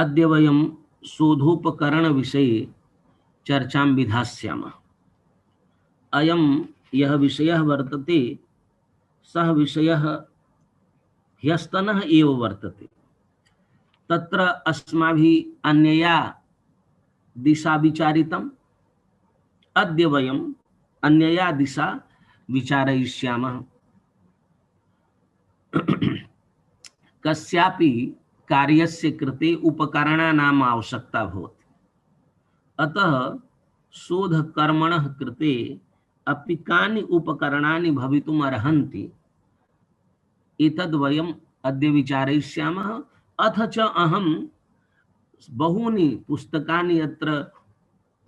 अद्य वयं शोधोपकरण विषये चर्चां विधास्यामः। अयं यः विषयः वर्तते सः विषयः ह्यस्तनः एव वर्तते। तत्र अस्माभिः अन्यया दिशा विचारितम्। अद्य वयम् अन्यया दिशा विचारयिष्यामः। कस्यापि कार्यस्य कृते उपकरणानाम् आवश्यकता भवति। अतः शोधकर्मणः कृते अपि कानि उपकरणानि भवितुम् अर्हन्ति एतद् वयम् अद्य विचारयिष्यामः। अथ च अहं बहूनि पुस्तकानि अत्र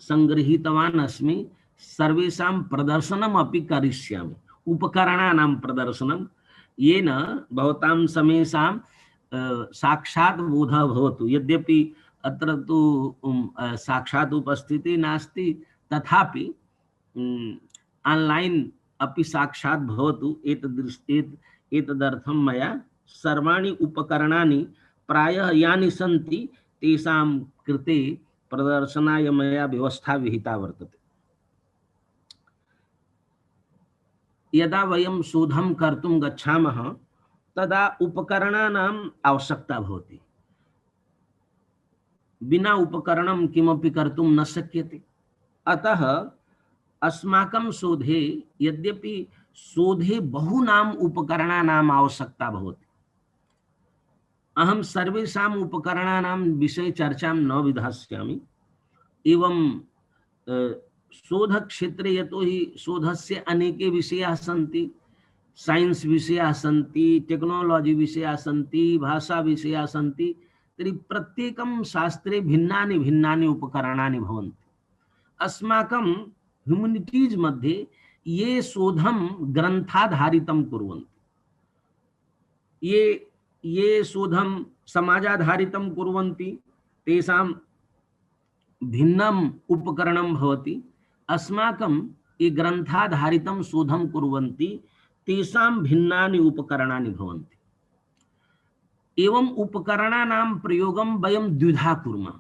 सङ्गृहीतवान् अस्मि। सर्वेषां प्रदर्शनम् अपि करिष्यामि, उपकरणानां प्रदर्शनं, येन भवतां समेषां साक्षात् बोधः भवतु। यद्यपि अत्र तु साक्षात् उपस्थितिः नास्ति, तथापि ऑनलाइन अपि साक्षात् भवतु। एतदर्थं मया सर्वाणि उपकरणानि प्रायः यानि सन्ति तेषां कृते प्रदर्शनाय मया व्यवस्था विहिता वर्तते। यदा वयं शोधं कर्तुं गच्छामः तदा उपकरणानाम् आवश्यकता भवति। विना उपकरणं किमपि कर्तुं न शक्यते। अतः अस्माकं शोधे, यद्यपि शोधे बहूनाम् उपकरणानाम् आवश्यकता भवति, अहं सर्वेषाम् उपकरणानां विषये चर्चां न विधास्यामि। एवं शोधक्षेत्रे यतोहि शोधस्य अनेके विषयाः सन्ति, साइंस विषयाः सन्ति, टेक्नोलॉजी विषयाः सन्ति, भाषा विषयाः सन्ति, तर्हि प्रत्येकं शास्त्रे भिन्नानि भिन्नानि उपकरणानि भवन्ति। अस्माकं ह्यूमनिटीज मध्ये ये शोधं ग्रन्थाधारितं कुर्वन्ति, ये शोधं समाजाधारितं कुर्वन्ति, तेषां भिन्नम् उपकरणं भवति। अस्माकं ये ग्रन्थाधारितं शोधं कुर्वन्ति तेषां भिन्नानि उपकरणानि भवन्ति। एवं उपकरणानां प्रयोगं वयं द्विधा कुर्मः।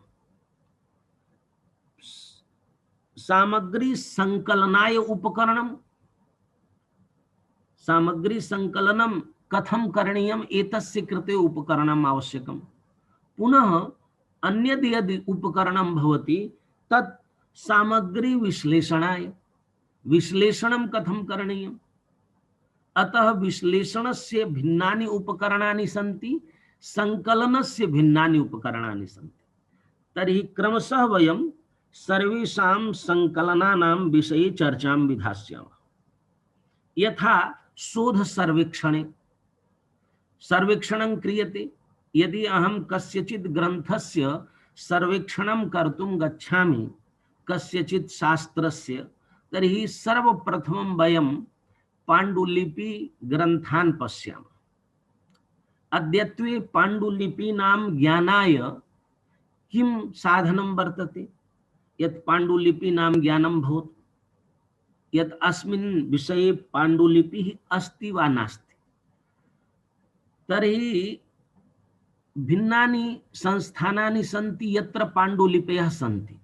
सामग्री संकलनाय उपकरणं, सामग्री संकलनं कथं करणीयम् एतस्य कृते उपकरणम् आवश्यकं। पुनः अन्यद् यद् उपकरणं भवति तत् सामग्री विश्लेषणाय, विश्लेषणं कथं करणीयम्। अतः विश्लेषणस्य भिन्नानि उपकरणानि सन्ति, संकलनस्य भिन्नानि उपकरणानि सन्ति। तर्हि क्रमशः वयं सर्वेषां संकलनानां विषये चर्चां विधास्यामः। यथा शोध सर्वेक्षणे सर्वेक्षणं क्रियते। यदि अहं कस्यचित् ग्रन्थस्य सर्वेक्षणं कर्तुं गच्छामि, कस्यचित् शास्त्रस्य, तर्हि सर्वप्रथमं वयं पाण्डुलिपि ग्रन्थान् पश्यामः। अद्यत्वे पाण्डुलिपीनां ज्ञानाय किं साधनं वर्तते, यत् पाण्डुलिपीनां ज्ञानं भवतु, यत् अस्मिन् विषये पाण्डुलिपिः अस्ति वा नास्ति। तर्हि भिन्नानि संस्थानानि सन्ति यत्र पाण्डुलिपयः सन्ति।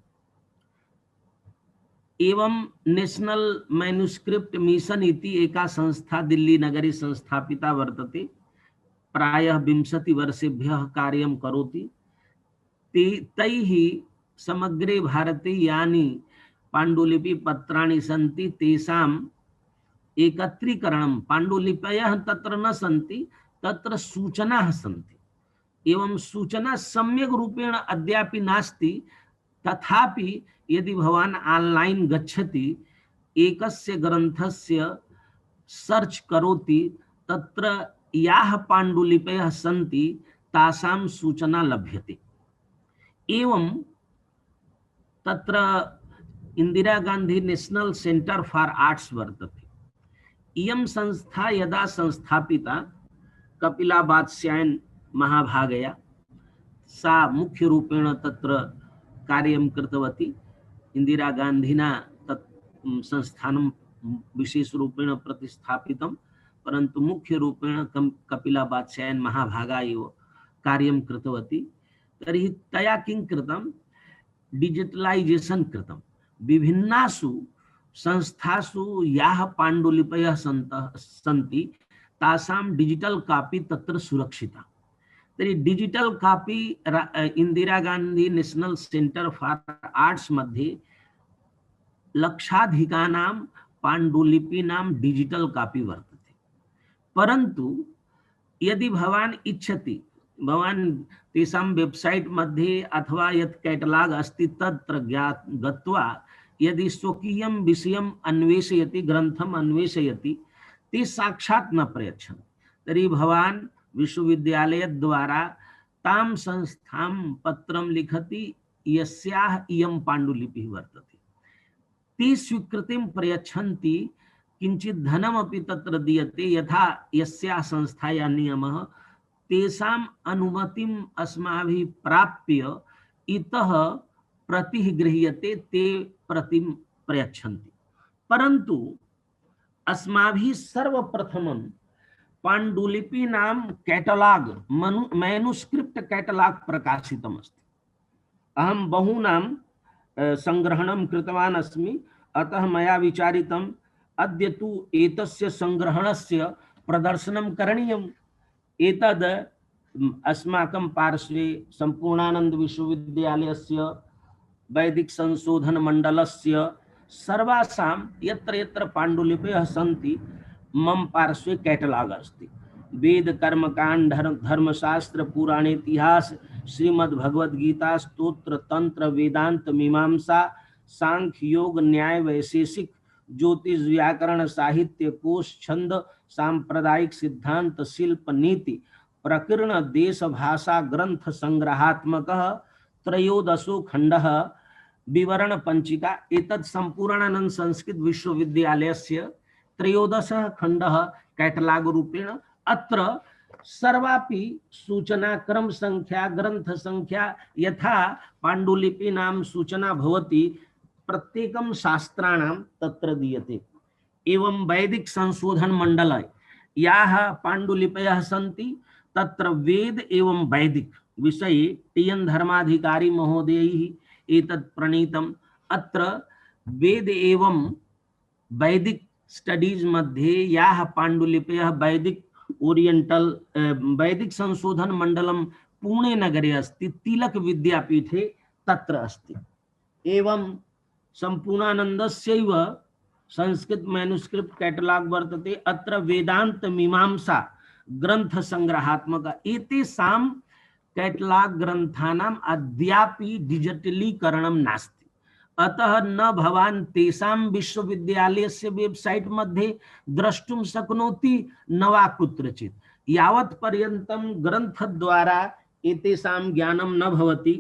एवं नेशनल मैन्युस्क्रिप्ट मिशन इति एका संस्था दिल्ली नगरे संस्थापिता वर्तते। प्रायः 20 वर्षेभ्यः कार्यं करोति। तैः समग्रे भारते यानि पाण्डुलिपि पत्राणि सन्ति तेषाम् एकत्रीकरणं, पाण्डुलिपयः तत्र न सन्ति, तत्र सूचनाः सन्ति। एवं सूचना सम्यक् रूपेण अद्यापि नास्ति, तथापि यदि भवान् ऑनलाइन गच्छति, एकस्य ग्रन्थस्य सर्च करोति, तत्र याः पाण्डुलिपयः सन्ति तासां सूचना लभ्यते। एवं तत्र Indira Gandhi national centre for arts वर्तते। इयं संस्था यदा संस्थापिता कपिलाबात्स्यायन महाभागया, सा मुख्य रूपेण तत्र कार्यं कृतवती। इंदिरा गांधीना तत् संस्थानं विशेष रूपेण प्रतिस्थापितं, परन्तु मुख्य रूपेण कपिलाबात्स्यायन महाभागा एव कार्यं कृतवती। तर्हि तया किं कृतं, डिजिटलाइजेशन कृतं। विभिन्नासु संस्थासु याः पाण्डुलिपयः सन्ति तासां डिजिटल कॉपी तत्र सुरक्षिता। तर्हि digital copy Indira Gandhi national centre for arts मध्ये लक्षाधिकानां पाण्डुलिपीनां डिजिटल कॉपी वर्तते। परन्तु यदि भवान् इच्छति, भवान् तेषां वेबसाइट मध्ये अथवा यत् कैटलाग अस्ति तत्र गत्वा यदि स्वकीयं विषयम् अन्वेषयति, ग्रन्थम् अन्वेषयति, ते साक्षात् न प्रयच्छन्ति। तर्हि भवान् विश्वविद्यालयद्वारा तां संस्थां पत्रं लिखति यस्याः इयं पाण्डुलिपिः वर्तते, ते स्वीकृतिं प्रयच्छन्ति, किंचित धनमपि तत्र दीयते, यथा यस्याः संस्थायाः नियमः, तेषाम् अनुमतिम् अस्माभिः प्राप्य इतः प्रतिः गृह्यते, ते प्रतिं प्रयच्छन्ति। परन्तु अस्माभिः सर्वप्रथमं पाण्डुलिपीनां कैटलाग मैनुस्क्रिप्ट कैटलाग प्रकाशितमस्ति। अहं बहूनां संग्रहणं कृतवान् अस्मि, अतः मया विचारितम् अद्य तु एतस्य संग्रहणस्य प्रदर्शनं करणीयम्। एतद् अस्माकं पार्श्वे सम्पूर्णानन्द विश्वविद्यालयस्य वैदिक संशोधन मंडलस्य सर्वासां यत्र यत्र पाण्डुलिपयः सन्ति मम पार्श्वे कैटलाग अस्ति। वेद कर्मकांड, धर्मशास्त्र, पुराण इतिहास, श्रीमद् भगवद गीता, स्तोत्र, तंत्र, वेदांत, मीमांसा, सांख्य, योग, न्याय, वैशेषिक, ज्योतिष, व्याकरण, साहित्य, कोश, छंद, सांप्रदायिक सिद्धांत, शिल्प, नीति, प्रकीर्ण, देश, भाषा ग्रंथ संग्रहात्मकः त्रयोदशो खंडः, विवरण पंचिका। एतत् सम्पूर्णानंद संस्कृत विश्वविद्यालयस्य त्रयोदशः खंडः कैटलाग रूपेण। अत्र सर्वापि सूचना क्रम संख्या, ग्रंथ संख्या यथा पाण्डुलिपीनां सूचना भवति, प्रत्येकं शास्त्राणां तत्र दीयते। एवं वैदिक संशोधन मंडल याः पाण्डुलिपयः सन्ति तत्र वेद एवं वैदिक विषये टी.एन. धर्माधिकारी महोदयैः एतत् प्रणीतम्। अत्र वेद एवं वैदिक स्टडीज मध्ये याः पाण्डुलिपयः वैदिक ओरिएंटल वैदिक संशोधन मंडलम पुणे नगरे अस्ति, तिलक विद्यापीठे तत्र अस्ति। एवं सम्पूर्णानन्दस्यैव संस्कृत मैनुस्क्रिप्ट कैटलाग वर्तते। अत्र वेदांत मीमांसा ग्रंथ संग्रहात्मक एतेषां कैटलाग ग्रंथानाम् अद्यापि डिजिटलीकरणं नास्ति। अतः न भवान् तेषां विश्वविद्यालयस्य वेबसाइट मध्ये द्रष्टुं शक्नोति न वा कुत्रचित्। यावत् पर्यन्तं ग्रंथद्वारा एतेषां ज्ञानं न भवति।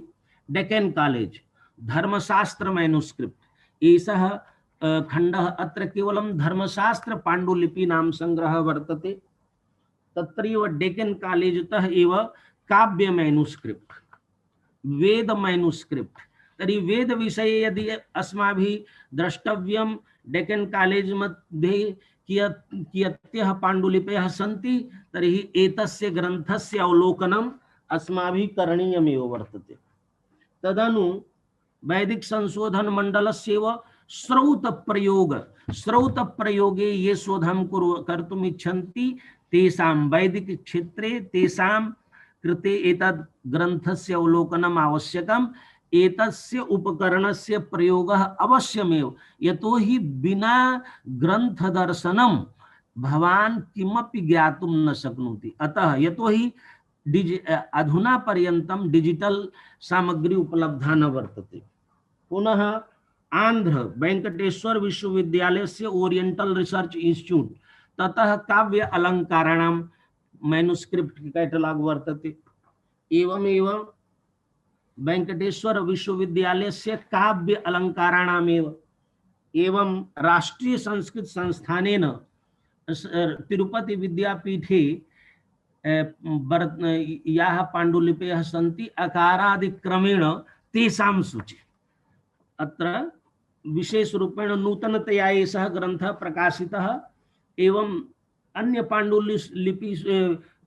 डेक्कन कॉलेज धर्मशास्त्र मैनुस्क्रिप्ट एषः खण्डः, अत्र केवलं धर्मशास्त्र पाण्डुलिपीनां संग्रहः वर्तते। तत्रैव डेक्कन कॉलेजतः एव काव्य मैनुस्क्रिप्ट, वेद मैनुस्क्रिप्ट। तर्हि वेद विषये यदि अस्माभिः द्रष्टव्यं, डेक्कन कॉलेज मध्ये कियत्यः पाण्डुलिपयः सन्ति, तर्हि एतस्य ग्रन्थस्य अवलोकनम् अस्माभिः करणीयमेव वर्तते। तदनु वैदिक संशोधन मंडलस्यैव श्रौत प्रयोगे ये शोधं कर्तुम् इच्छन्ति तेषां वैदिक क्षेत्रे तेषां कृते एतद् ग्रन्थस्य अवलोकनम् आवश्यकम्। एतस्य उपकरणस्य प्रयोगः अवश्यमेव, यतोहि बिना ग्रन्थदर्शनं भवान् किमपि ज्ञातुं न शक्नोति। अतः यतोहि अधुना पर्यन्तं डिजिटल सामग्री उपलब्धा न वर्तते। पुनः आंध्र वेंकटेश्वर विश्वविद्यालयस्य ओरिएंटल रिसर्च इंस्टीट्यूट ततः काव्य अलंकाराणां मैनुस्क्रिप्ट कैटलॉग वर्तते। एवमेव वेंकटेश्वर विश्वविद्यालयस्य काव्य अलंकाराणामेव एवं राष्ट्रीय संस्कृत संस्थानेन तिरुपति विद्यापीठे याः पाण्डुलिपयः सन्ति अकारादिक्रमेण तेषां सूची। अत्र विशेष रूपेण नूतनतया एषः ग्रन्थः प्रकाशितः। एवं अन्य पाण्डुलिपि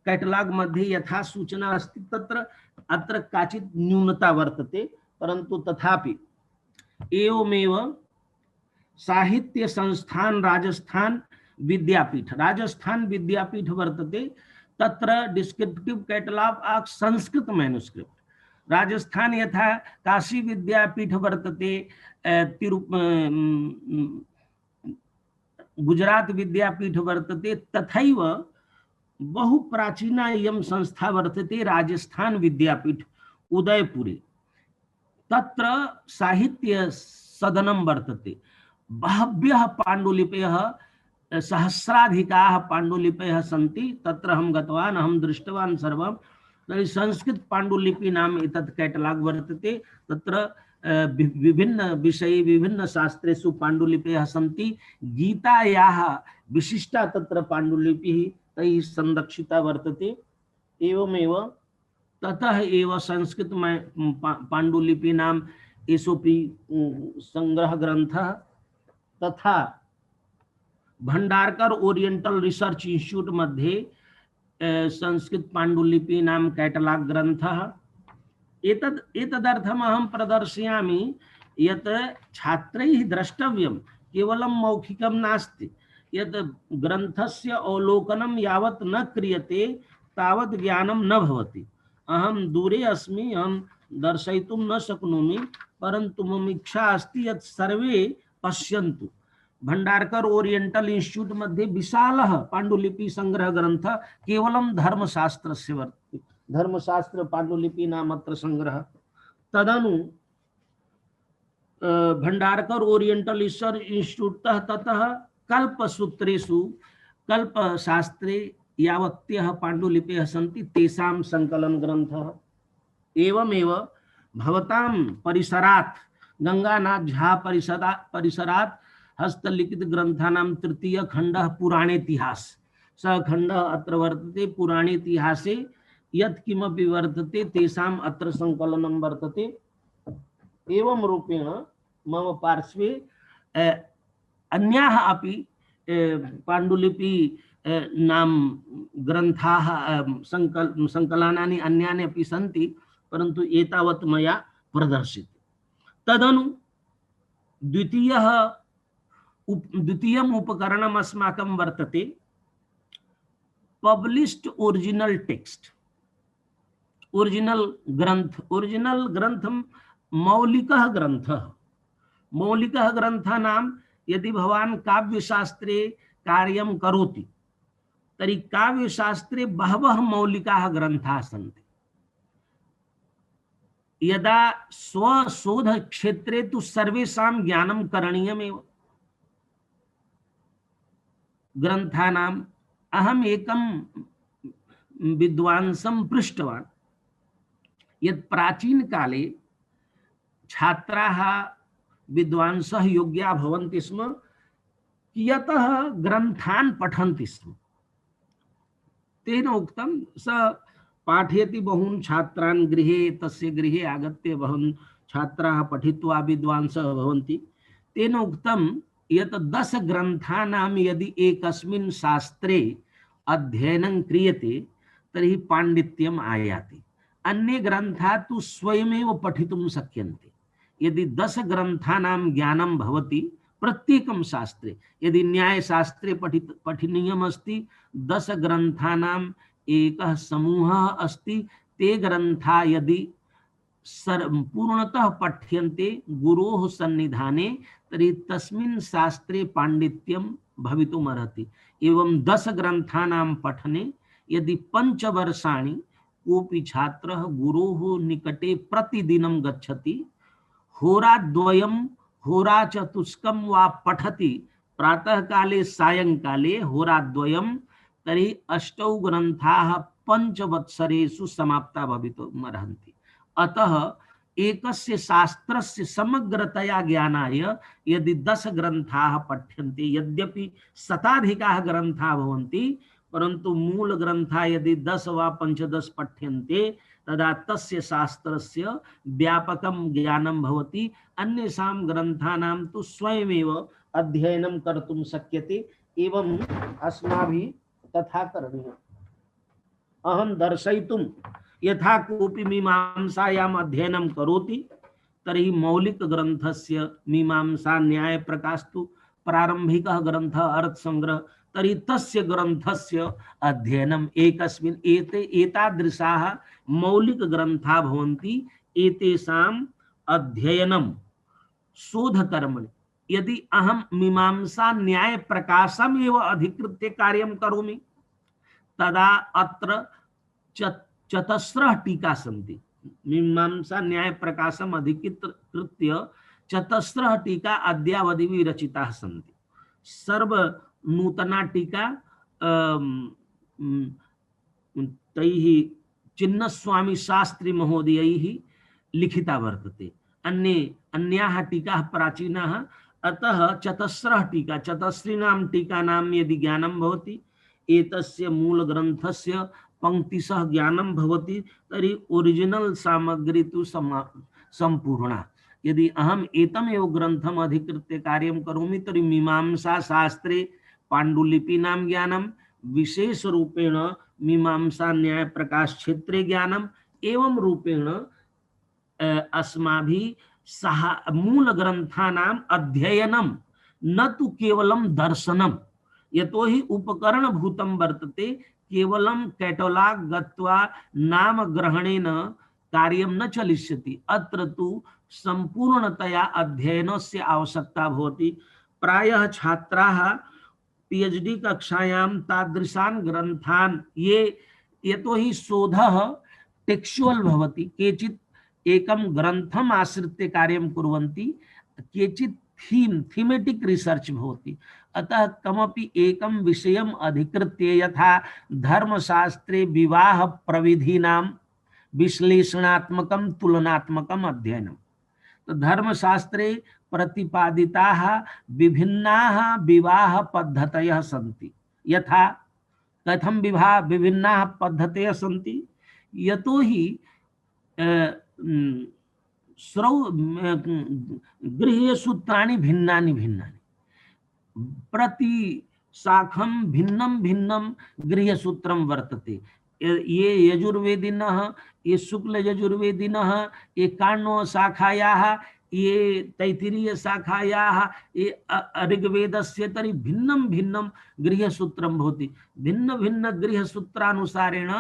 कैटलाग मध्ये यथा सूचना अस्ति तत्र अत्र काचित् न्यूनता वर्तते, परन्तु तथापि एवमेव साहित्य संस्थान राजस्थान विद्यापीठ वर्तते, तत्र descriptive catalogue of Sanskrit manuscript. Rajasthan यथा काशी विद्यापीठ वर्तते, गुजरात विद्यापीठ वर्तते, तथैव बहु प्राचीना इयं संस्था वर्तते राजस्थान विद्यापीठ उदयपुरे। तत्र साहित्य सदनं वर्तते, बहव्यः पाण्डुलिपयः, सहस्राधिकाः पाण्डुलिपयः सन्ति। तत्र अहं गतवान्, अहं दृष्टवान् सर्वं। तर्हि संस्कृत पाण्डुलिपि नाम एतत् कैटलाग् वर्तते। तत्र विभिन्न विषये विभिन्न शास्त्रेषु पाण्डुलिपयः सन्ति। गीतायाः विशिष्टा तत्र पाण्डुलिपिः तैः संरक्षिता वर्तते। एवमेव ततः एव संस्कृत पाण्डुलिपीनां एसोपि संग्रह ग्रन्थः, तथा भंडारकर ओरिएंटल रिसर्च इंस्टीट्यूट मध्ये संस्कृत पाण्डुलिपीनां कैटलाग् ग्रन्थः। एतदर्थम् अहं प्रदर्शयामि यत् छात्रैः द्रष्टव्यं, केवलं मौखिकं नास्ति। यत् ग्रन्थस्य अवलोकनं यावत् न क्रियते तावत् ज्ञानं न भवति। अहं दूरे अस्मि, अहं दर्शयितुं न शक्नोमि, परन्तु मम इच्छा अस्ति यत् सर्वे पश्यन्तु। भंडारकर ओरिएंटल इंस्टीट्यूट मध्ये विशालः पाण्डुलिपि संग्रह ग्रंथ केवलं धर्मशास्त्रस्य वर्तते। धर्मशास्त्र पाण्डुलिपीनाम् अत्र संग्रह। तदनु भंडारकर ओरिएंटल रिसर्च इंस्टीट्यूट ततः कल्पसूत्रेषु कल्पशास्त्रे यावत्यः पाण्डुलिपयः सन्ति तेषां संकलन ग्रन्थः। एवमेव भवतां परिसरात् गंगानाथ झा परिसरात् हस्तलिखित ग्रंथानां तृतीय खंडः पुराणेतिहास। स खंडः अत्र वर्तते। पुराणेतिहासे यत् किमपि वर्तते तेषाम् अत्र संकलनं वर्तते। एवं रूपेण मम पार्श्वे अन्याः अपि पाण्डुलिपि नाम ग्रन्थाः संकलनानि अन्यानि अपि सन्ति, परन्तु एतावत् मया प्रदर्शिते। तदनु द्वितीयम् उपकरणम् अस्माकं वर्तते पब्लिश्ड ओरिजिनल टेक्स्ट। ओरिजिनल ग्रंथ मौलिकः ग्रन्थः। मौलिकः ग्रन्थानां यदि भवान् काव्यशास्त्रे कार्यं करोति तर्हि काव्यशास्त्रे बहवः मौलिकाः ग्रन्थाः सन्ति। यदा स्वशोध क्षेत्रे तु सर्वेषां ज्ञानं करणीयमेव। ग्रन्थानाम् अहम् एकं विद्वांसं पृष्टवान् यत् प्राचीन काले छात्राः विद्वांसः योग्याः भवन्ति स्म कियतः ग्रन्थान् पठन्ति स्म। तेन उक्तं स पाठयति बहून् छात्रान् गृहे, तस्य गृहे आगत्य बहून् छात्राः पठित्वा विद्वांसः भवन्ति। तेन उक्तं यत् 10 ग्रन्थानां यदि एकस्मिन् शास्त्रे अध्ययनं क्रियते तर्हि पाण्डित्यम् आयाति। अन्ये ग्रन्थाः तु स्वयमेव पठितुं शक्यन्ते। यदि 10 ग्रन्थानां ज्ञानं भवति प्रत्येकं शास्त्रे, यदि न्यायशास्त्रे पठनीयम् अस्ति 10 ग्रन्थानाम् एकः समूहः अस्ति। ते ग्रन्था यदि पूर्णतः पठ्यन्ते गुरोः सन्निधाने तर्हि तस्मिन् शास्त्रे पाण्डित्यं भवितुमर्हति। एवं 10 ग्रन्थानां पठने यदि 5 वर्षाणि कोऽपि छात्रः गुरोः निकटे प्रतिदिनं गच्छति, होराद्वयं होराचतुष्कं वा पठति, प्रातः काले सायंकाले होराद्वयं, तर्हि 8 ग्रन्थाः 5 वत्सरेषु समाप्ता भवितुमर्हन्ति। अतः एकस्य शास्त्रस्य समग्रतया ज्ञानाय यदि 10 ग्रन्थाः पठ्यन्ते, यद्यपि शताधिकाः ग्रन्थाः भवन्ति, परन्तु मूल ग्रन्थाः यदि 10 वा 15 पठ्यन्ते तदा तस्य शास्त्रस्य व्यापकं ज्ञानं भवति। अन्येषां ग्रन्थानां तु स्वयमेव अध्ययनं कर्तुं शक्यते। एवं अस्माभिः तथा करणीयम्। अहं दर्शयितुं यथा कोऽपि मीमांसायाम् अध्ययनं करोति तर्हि मौलिकग्रन्थस्य मीमांसा न्यायप्रकाशस्तु प्रारम्भिकः ग्रन्थः अर्थसंग्रह, तर्हि तस्य ग्रन्थस्य अध्ययनम् एकस्मिन् एतादृशाः मौलिकग्रन्थाः भवन्ति। एतेषाम् अध्ययनं शोधकर्मणि यदि अहम मीमांसा न्याय प्रकाशम एव अधिकृत्य कार्यं करोमि तदा अत्र चतस्रः टीका सन्ति। मीमांसा न्याय प्रकाशम अधिकृत्य चतस्रः टीका अद्यावधि विरचिताः सन्ति। सर्व नूतना टीका तैः चिन्नस्वामी शास्त्री महोदयैः लिखिता वर्तते। अन्याः टीकाः प्राचीनाः, अतः चतस्रः टीका, चतस्रीणां टीकानां यदि ज्ञानं भवति, एतस्य मूलग्रन्थस्य पंक्तिशः ज्ञानं भवति, तर्हि ओरिजिनल सामग्री तु संपूर्णा। यदि अहम एतमेव ग्रन्थम् अधिकृत्य कार्यं करोमि तर्हि मीमांसा शास्त्रे पाण्डुलिपीनां ज्ञानं, विशेषरूपेण मीमांसा न्याय प्रकाश क्षेत्रे ज्ञानम्, एवं रूपेण अस्माभिः मूल ग्रंथानाम् अध्ययनं न तु केवलं दर्शनं, यतोहि उपकरण भूतं वर्तते। केवलं कैटलाग गत्वा नाम ग्रहणेन कार्यं न चलिष्यति। अत्र तु संपूर्णतया अध्ययनस्य आवश्यकता भवति। प्रायः छात्राः पीएचडी कक्षायां तादृशान् ग्रन्थान् यतोहि शोधः टेक्स्चुअल भवति, केचित् एकम ग्रंथम आश्रित्य कार्यं कुर्वन्ति, केचित् थीमेटिक रिसर्च भवति। अतः कमपि एकं विषयम् अधिकृत्य, यथा धर्मशास्त्रे विवाह प्रविधीनां विश्लेषणात्मकं तुलनात्मकम् अध्ययनं, तो धर्मशास्त्रे प्रतिपादिताः विभिन्नाः विवाह पद्धतयः सन्ति। यथा कथं विभिन्नाः पद्धतयः सन्ति, यतोहि गृह्यसूत्राणि भिन्नानि भिन्नानि, प्रति शाखं भिन्नं भिन्नं गृह्यसूत्रं वर्तते। ये यजुर्वेदिनः, ये शुक्ल यजुर्वेदिनः, ये काण्व शाखायाः, ये तैत्तिरीय शाखायाः, ये ऋग्वेदस्य, तर्हि भिन्नं भिन्नं गृह्यसूत्रं भवति। भिन्न भिन्न गृह्यसूत्रानुसारेण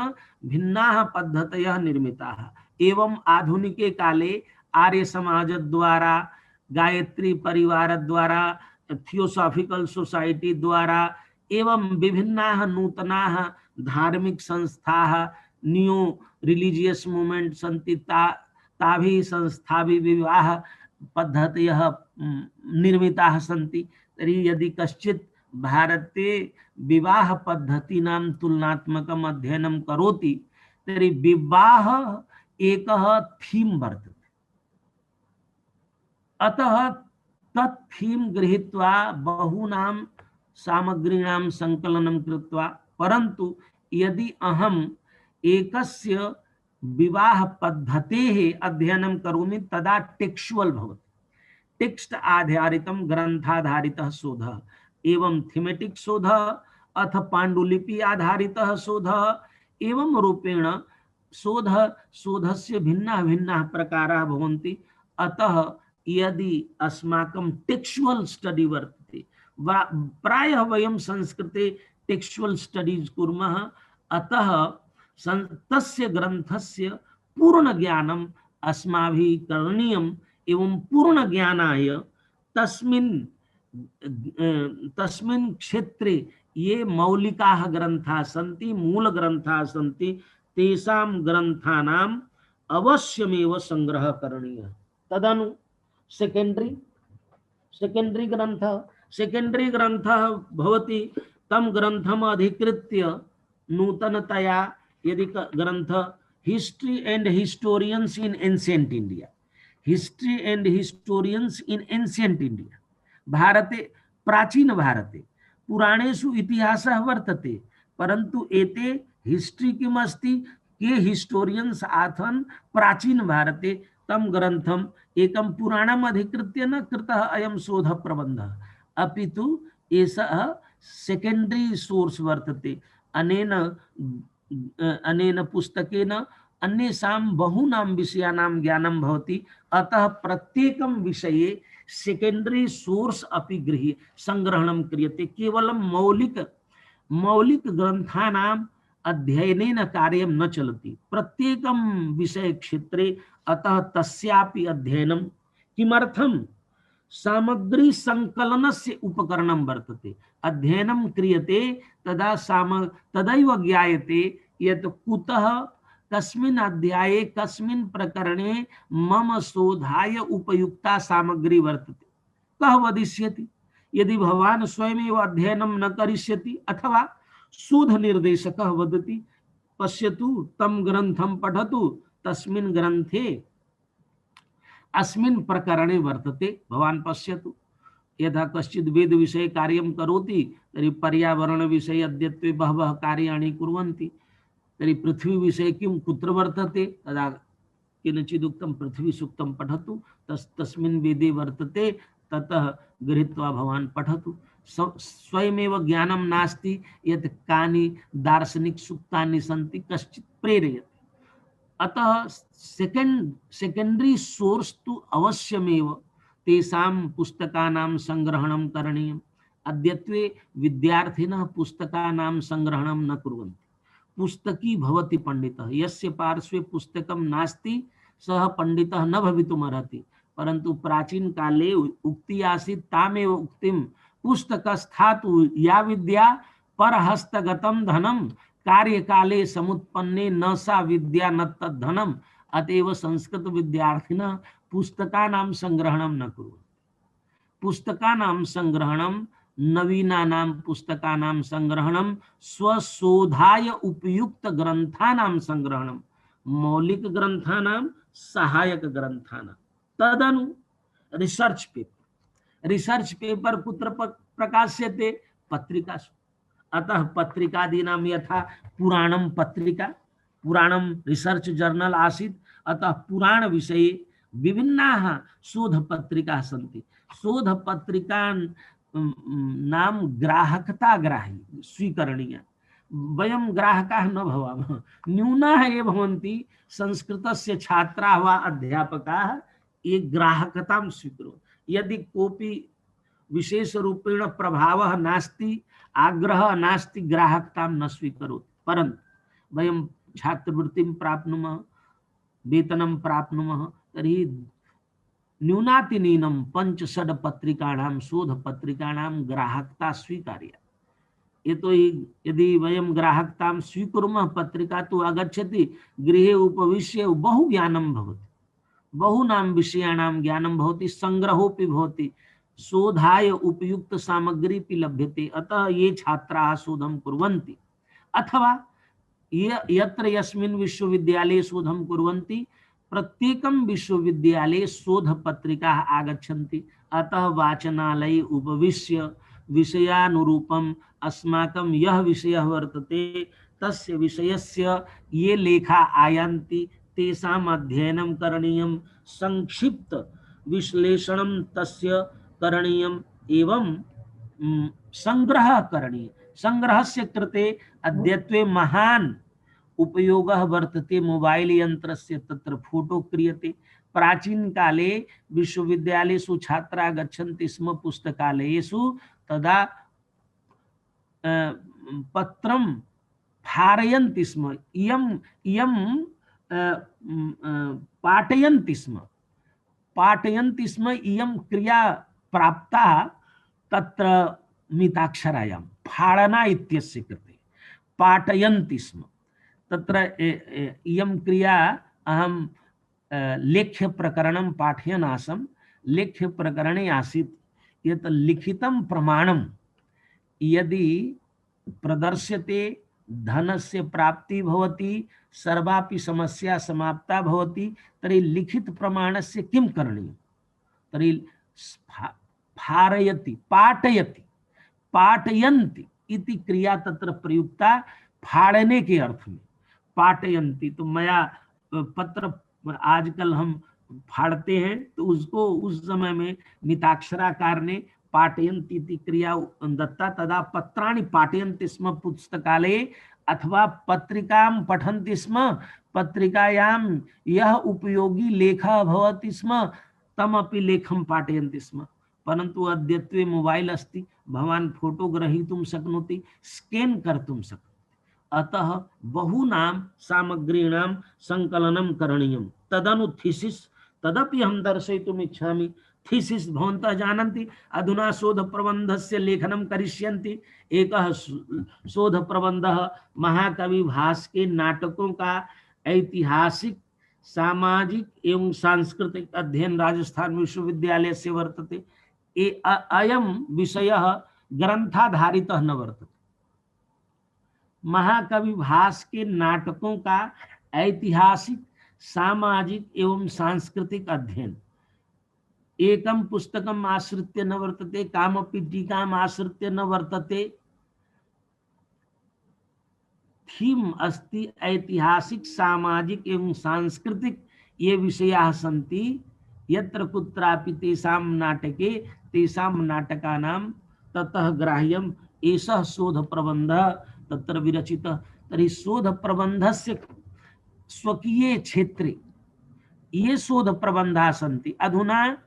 भिन्नाः पद्धतयः निर्मिताः। एवं आधुनिके काले आर्य समाज द्वारा, गायत्री परिवार द्वारा, थियोसॉफिकल सोसाइटी द्वारा एवं विभिन्नाः नूतनाः धार्मिक संस्थाः, न्यू रिलीजियस मूवमेंट सन्ति, ताभिः संस्थाभिः विवाह पद्धतयः निर्मिताः सन्ति। तर्हि यदि कश्चित् भारते विवाह पद्धतीनां तुलनात्मकम् अध्ययनं करोति तर्हि विवाह एकः थीम वर्तते। अतः तत् थीम गृहीत्वा बहूनां सामग्रीणां संकलनं कृत्वा, परन्तु यदि अहम् एकस्य विवाह पद्धतेः अध्ययनं करोमि तदा टेक्स्चुअल भवति। टेक्स्ट आधारितं ग्रंथाधारितः शोधः, एवं थीमेटिक शोधः अथ पाण्डुलिपि आधारितः शोधः, एवं रूपेण शोधस्य भिन्नाः भिन्नाः प्रकाराः भवन्ति। अतः यदि अस्माकं टेक्स्चुअल स्टडी वर्तते, प्रायः वयं संस्कृते टेक्स्चुअल स्टडीज कुर्मः, अतः तस्य ग्रन्थस्य पूर्ण ज्ञानम् अस्माभिः करणीयम्। एवं पूर्ण ज्ञानाय तस्मिन् क्षेत्रे ये मौलिकाः ग्रन्थाः सन्ति, मूल ग्रन्थाः सन्ति, तेषां ग्रन्थानाम् अवश्यमेव संग्रह करणीयः। तदनु सेकेंडरी ग्रन्थः भवति। तं ग्रन्थम् अधिकृत्य नूतनतया यदि ग्रंथ history and historians in ancient India, history and historians in ancient India, भारते प्राचीन भारते पुराणेषु इतिहासः वर्तते, परंतु एते हिस्ट्री किमस्ति के हिस्टोरियंस आथन प्राचीन भारते तम ग्रंथम एकं पुराणम् अधिकृत्य न कृतः अयं शोध प्रबन्धः, अपितु एषः सेकेंडरी सोर्स वर्तते। अनेन पुस्तकेन अन्येषां बहूनां विषयानां ज्ञानं भवति, अतः प्रत्येकं विषये सेकेंडरी सोर्स अपि गृह्य संग्रहणं क्रियते। केवलं मौलिक ग्रंथानाम् अध्ययनेन कार्यं न चलति, प्रत्येकं विषय क्षेत्रे अतः तस्यापि अध्ययनं। किमर्थं? सामग्री संकलनस्य उपकरणं वर्तते। अध्ययनं क्रियते तदैव ज्ञायते यत् कुतः कस्मिन् अध्याये कस्मिन् प्रकरणे मम शोधाय उपयुक्ता सामग्री वर्तते। कः वदिष्यति? यदि भवान् स्वयमेव अध्ययनं न करिष्यति अथवा शोध निर्देशकः वदति पश्यतु तं ग्रन्थं पठतु, तस्मिन् ग्रन्थे अस्मिन् प्रकरणे वर्तते, भवान् पश्यतु। यदा कश्चित् वेद विषये कार्यं करोति तर्हि पर्यावरण विषये अद्यत्वे बहवः कार्याणि कुर्वन्ति, तर्हि पृथ्वी विषये किं कुत्र वर्तते, तदा किञ्चिदुक्तं पृथ्वी सूक्तं पठतु, तस्मिन् वेदे वर्तते, ततः गृहीत्वा भवान् पठतु। स्वयमेव ज्ञानं नास्ति यत् कानि दार्शनिक सूक्तानि सन्ति, कश्चित् प्रेरयति। अतः सेकेंडरी सोर्स तु अवश्यमेव तेषां पुस्तकानां संग्रहणं करणीयम्। अद्यत्वे विद्यार्थिनः पुस्तकानां संग्रहणं न कुर्वन्ति। पुस्तकी भवति पंडितः, यस्य पार्श्वे पुस्तकं नास्ति सः पंडितः न भवितुमर्हति। परन्तु प्राचीन काले उक्ति आसीत्, तामेव उक्तिं पुस्तकस्थातु या विद्या परहस्तगतं धनं, कार्यकाले समुत्पन्ने न सा विद्या न तद्धनम्। अतएव संस्कृत विद्यार्थिनः पुस्तकानां संग्रहणं न कुर्वन्ति। पुस्तकानां संग्रहणं, नवीनानां पुस्तकानां संग्रहणं, स्वशोधाय उपयुक्त ग्रंथानां संग्रहणं, मौलिक ग्रंथानां, सहायक ग्रंथानां। तदनु रिसर्च पेपर कुत्र प्रकाश्यते? पत्रिकासु। अतः पत्रिकादीनां यथा पुराणं पत्रिका, पुराणं रिसर्च जर्नल आसीत्, अतः पुराण विषये विभिन्नाः शोधपत्रिकाः सन्ति। शोधपत्रिकान् नाम ग्राहकता ग्राही स्वीकरणीया। वयं ग्राहकाः न भवामः, न्यूनाः ये भवन्ति संस्कृतस्य छात्राः वा अध्यापकाः, ये ग्राहकतां स्वीकुर्वन्ति। यदि कोऽपि विशेषरूपेण प्रभावः नास्ति, आग्रहः नास्ति, ग्राहकतां न स्वीकरोति। परन्तु वयं छात्रवृत्तिं प्राप्नुमः, वेतनं प्राप्नुमः, तर्हि न्यूनातिन्यूनं 5-6 पत्रिकाणां, शोधपत्रिकाणां ग्राहकता स्वीकार्या। यतोहि यदि वयं ग्राहकतां स्वीकुर्मः, पत्रिका तु आगच्छति, गृहे उपविश्य बहु ज्ञानं भवति, बहूनां विषयाणां ज्ञानं भवति, संग्रहोऽपि भवति, शोधाय उपयुक्त सामग्री अपि लभ्यते। अतः ये छात्राः शोधं कुर्वन्ति अथवा यत्र यस्मिन् विश्वविद्यालये शोधं कुर्वन्ति, प्रत्येकं विश्वविद्यालये शोधपत्रिकाः आगच्छन्ति। अतः वाचनालये उपविश्य विषयानुरूपम् अस्माकं यः विषयः वर्तते तस्य विषयस्य ये लेखा आयान्ति तेषाम् अध्ययनं करणीयं, संक्षिप्त विश्लेषणं तस्य करणीयम्, एवं संग्रहः करणीयः। संग्रहस्य कृते अद्यत्वे महान् उपयोगः वर्तते मोबाइल यन्त्रस्य, तत्र फोटो क्रियते। प्राचीन काले विश्वविद्यालयेषु छात्राः गच्छन्ति स्म पुस्तकालयेषु, तदा पत्रं फारयन्ति स्म, इयं पाठयन्ति स्म, इयं क्रिया प्राप्ता तत्र मिताक्षरायां फाड़ना इत्यस्य कृते पाठयन्ति स्म। तत्र इयं क्रिया अहं लेख्यप्रकरणं पाठयन् आसम्। लेख्यप्रकरणे आसीत् यत् लिखितं प्रमाणं यदि प्रदर्श्यते धनस्य प्राप्ति भवति, सर्वापि समस्या समाप्ता भवति, तर्हि लिखित प्रमाणस्य किं करणीयं? तर्हि फारयति, पाठयति, पाठयन्ति इति क्रिया तत्र प्रयुक्ता फाड़ने के अर्थ में, पाठयन्ति। तो मया पत्र आजकल हम फाड़ते हैं, तो उसको उस समय में मिताक्षराकार ने पाठयन्ति इति क्रिया दत्ता। तदा पत्राणि पाठयन्ति स्म पुस्तकालये, अथवा पत्रिकां पठन्ति स्म, पत्रिकायां यह उपयोगी लेखः भवति स्म तमपि लेखं पाठयन्ति स्म, परन्तु अद्यत्वे मोबाइल अस्ति, भवान् फोटो ग्रहीतुं शक्नोति, स्कैन कर्तुं शक्नोति। अतः बहूनां सामग्रीणां संकलनं करणीयं। तदनु थीसिस तदपि अहं दर्शयितुम् इच्छामि। थीसिस भवन्तः जानन्ति, अधुना शोधप्रबन्धस्य लेखनं करिष्यन्ति। एकः शोधप्रबन्धः महाकवि भास के नाटकों का ऐतिहासिक, सामाजिक एवं सांस्कृतिक अध्ययन राजस्थान विश्वविद्यालय से वर्तते। अयं विषयः ग्रंथाधारितः न वर्तते। महाकवि भास के नाटकों का ऐतिहासिक, सामाजिक एवं सांस्कृतिक अध्ययन एकम पुस्तकम आश्रित्य न वर्तते, कामपि टीकाम आश्रित्य न वर्तते। थीम अस्ति ऐतिहासिक, सामाजिक एवं सांस्कृतिक ये विषयाः सन्ति। यत्र कुत्रापि तेषां नाटके तेषां नाटकानां ततः ग्राह्यम् एषः शोधप्रबन्धः तत्र विरचितः। तर्हि शोधप्रबन्धस्य स्वकीये क्षेत्रे ये शोधप्रबन्धाः सन्ति। अधुना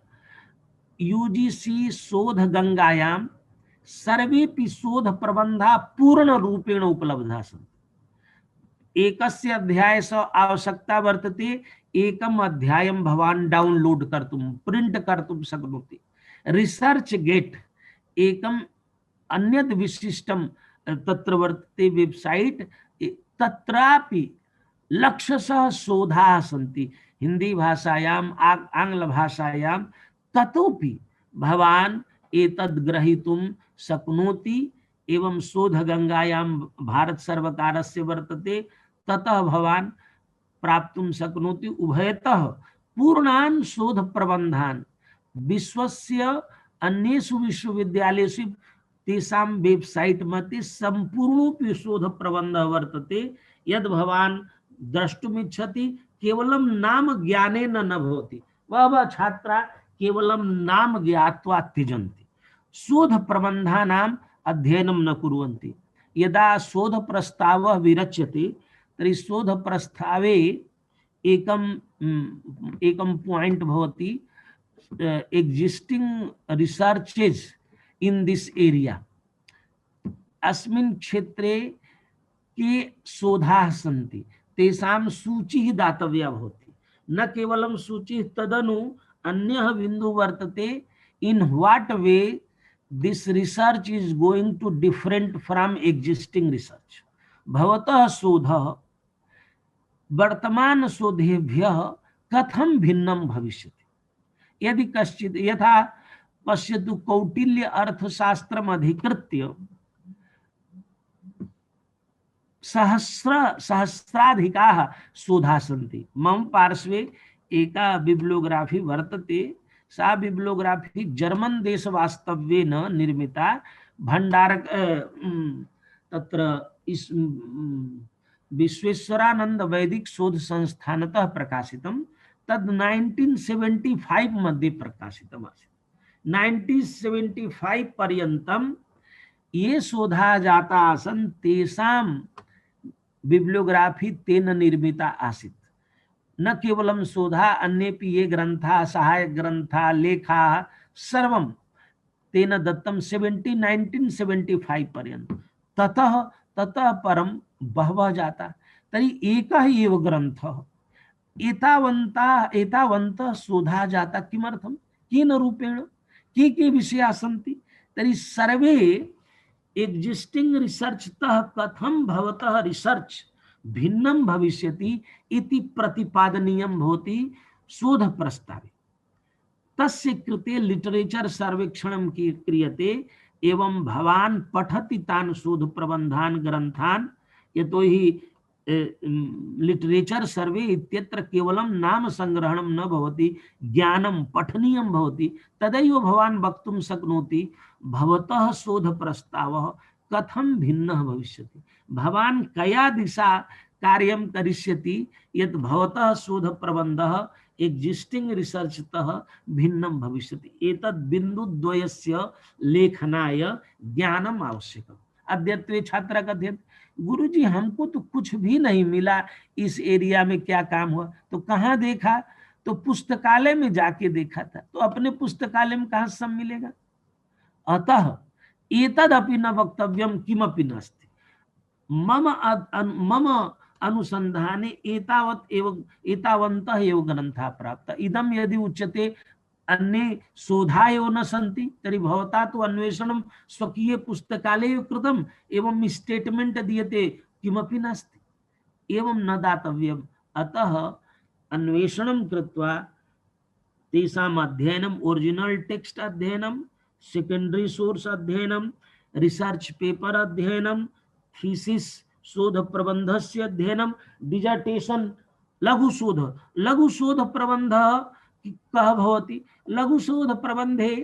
यूजीसी शोधगङ्गायां सर्वेपि शोधप्रबन्धाः पूर्णरूपेण उपलब्धाः सन्ति। एकस्य अध्यायस्य आवश्यकता वर्तते, एकम् अध्यायं भवान् डाउनलोड कर्तुं, प्रिंट कर्तुं शक्नोति। रिसर्च गेट एकम् अन्यत् विशिष्टं तत्र वर्तते वेबसाइट, तत्रापि लक्षशः शोधाः सन्ति, हिंदी भाषायाम् आंग्ल भाषायां। ततोपि भवान् एतद् ग्रहीतुं शक्नोति। एवं शोधगङ्गायां भारत सर्वकारस्य वर्तते, ततः भवान् प्राप्तुं शक्नोति। उभयतः पूर्णान् शोधप्रबन्धान् विश्वस्य अन्येषु विश्वविद्यालयेषु तेषां वेबसाइट मध्ये सम्पूर्णोऽपि शोधप्रबन्धः वर्तते। यद् भवान् द्रष्टुमिच्छति, केवलं नाम ज्ञानेन न भवति। बहवः छात्राः केवलं नाम ज्ञात्वा त्यजन्ति, शोधप्रबन्धानाम् अध्ययनं न कुर्वन्ति। यदा शोधप्रस्तावः विरच्यते तर्हि शोधप्रस्तावे एकं पॉइंट भवति, existing researches in this area. अस्मिन् क्षेत्रे के शोधाः सन्ति तेषां सूचिः दातव्या भवति। न केवलं सूचिः, तदनु अन्यः बिन्दुः वर्तते, in what way this research is going to different from existing research। भवतः शोधः वर्तमान शोधेभ्यः कथं भिन्नं भविष्यति। यदि कश्चित्, यथा पश्यतु, कौटिल्य अर्थशास्त्रम् अधिकृत्य सहस्राधिकाः शोधाः सन्ति। मम पार्श्वे एका बिब्लियोग्राफी वर्तते। सा बिब्लियोग्राफी जर्मन देश वास्तव्येन निर्मिता। भंडारक तत्र इस विश्वेश्वरानंद वैदिक शोध संस्थानतः प्रकाशितं। तद् 1975 मध्ये प्रकाशितम् आसीत्। 1975 पर्यन्तं ये शोधा जाता आसन् तेषां बिब्लियोग्राफी तेन निर्मिता आसीत्। न केवलं शोधा, अन्येपि ये ग्रंथा, सहायक ग्रंथा, लेखा सर्वं तेन दत्तं 1975 पर्यन्तं। ततः परं बहवः जाता। तर्हि एकः एव ग्रंथः एतावन्तः शोधा जाता। किमर्थं, केन रूपेण, के विषयाः सन्ति। तर्हि सर्वे एक्जिस्टिंग रिसर्च तः कथं भवतः रिसर्च भिन्नं भविष्यति इति प्रतिपादनीयं भवति शोध प्रस्तावे। तस्य कृते लिटरेचर सर्वेक्षणं क्रियते एवं भवान् पठति तान् शोध प्रबन्धान् ग्रन्थान्। यतोहि लिटरेचर सर्वे इत्यत्र केवलं नाम संग्रहणं न भवति, ज्ञानं पठनीयं भवति। तदैव भवान् वक्तुं शक्नोति भवतः शोध प्रस्तावः कथं भिन्नः भविष्यति, भवान् कया दिशा कार्यं करिष्यति यत् भवतः शोध प्रबन्धः एक्जिस्टिंग रिसर्च तः भिन्नं भविष्यति। एतद् बिन्दुद्वयस्य लेखनाय ज्ञानम् आवश्यकम्। अद्यत्वे छात्र कथित, गुरुजी हमको तो कुछ भी नहीं मिला, इस एरिया में क्या काम हुआ, तो कहाँ देखा, तो पुस्तकालय में जाके देखा था, तो अपने पुस्तकालय में कहाँ सब मिलेगा। अतः एतदपि न वक्तव्यम किमपि नास्ति मम अनुसंधाने एतावन्तः एव ग्रन्थाः प्राप्ताः। इदं यदि उच्यते अन्ये शोधा एव न सन्ति तर्हि भवता तु अन्वेषणं स्वकीय पुस्तकालये एव कृतम्, एवं स्टेटमेंट दीयते किमपि नास्ति, एवं न दातव्यम्। अतः अन्वेषणं कृत्वा तेषाम् अध्ययनम्, ओरिजिनल टेक्स्ट अध्ययनम्, सेकेंडरी सोर्स अध्ययनम्, रिसर्च पेपर अध्ययनम्, थीसिस शोध प्रबंधस्य अध्ययनम्, डिजर्टेशन लघु शोध प्रबंध कः भवति, लघु शोध प्रबंधे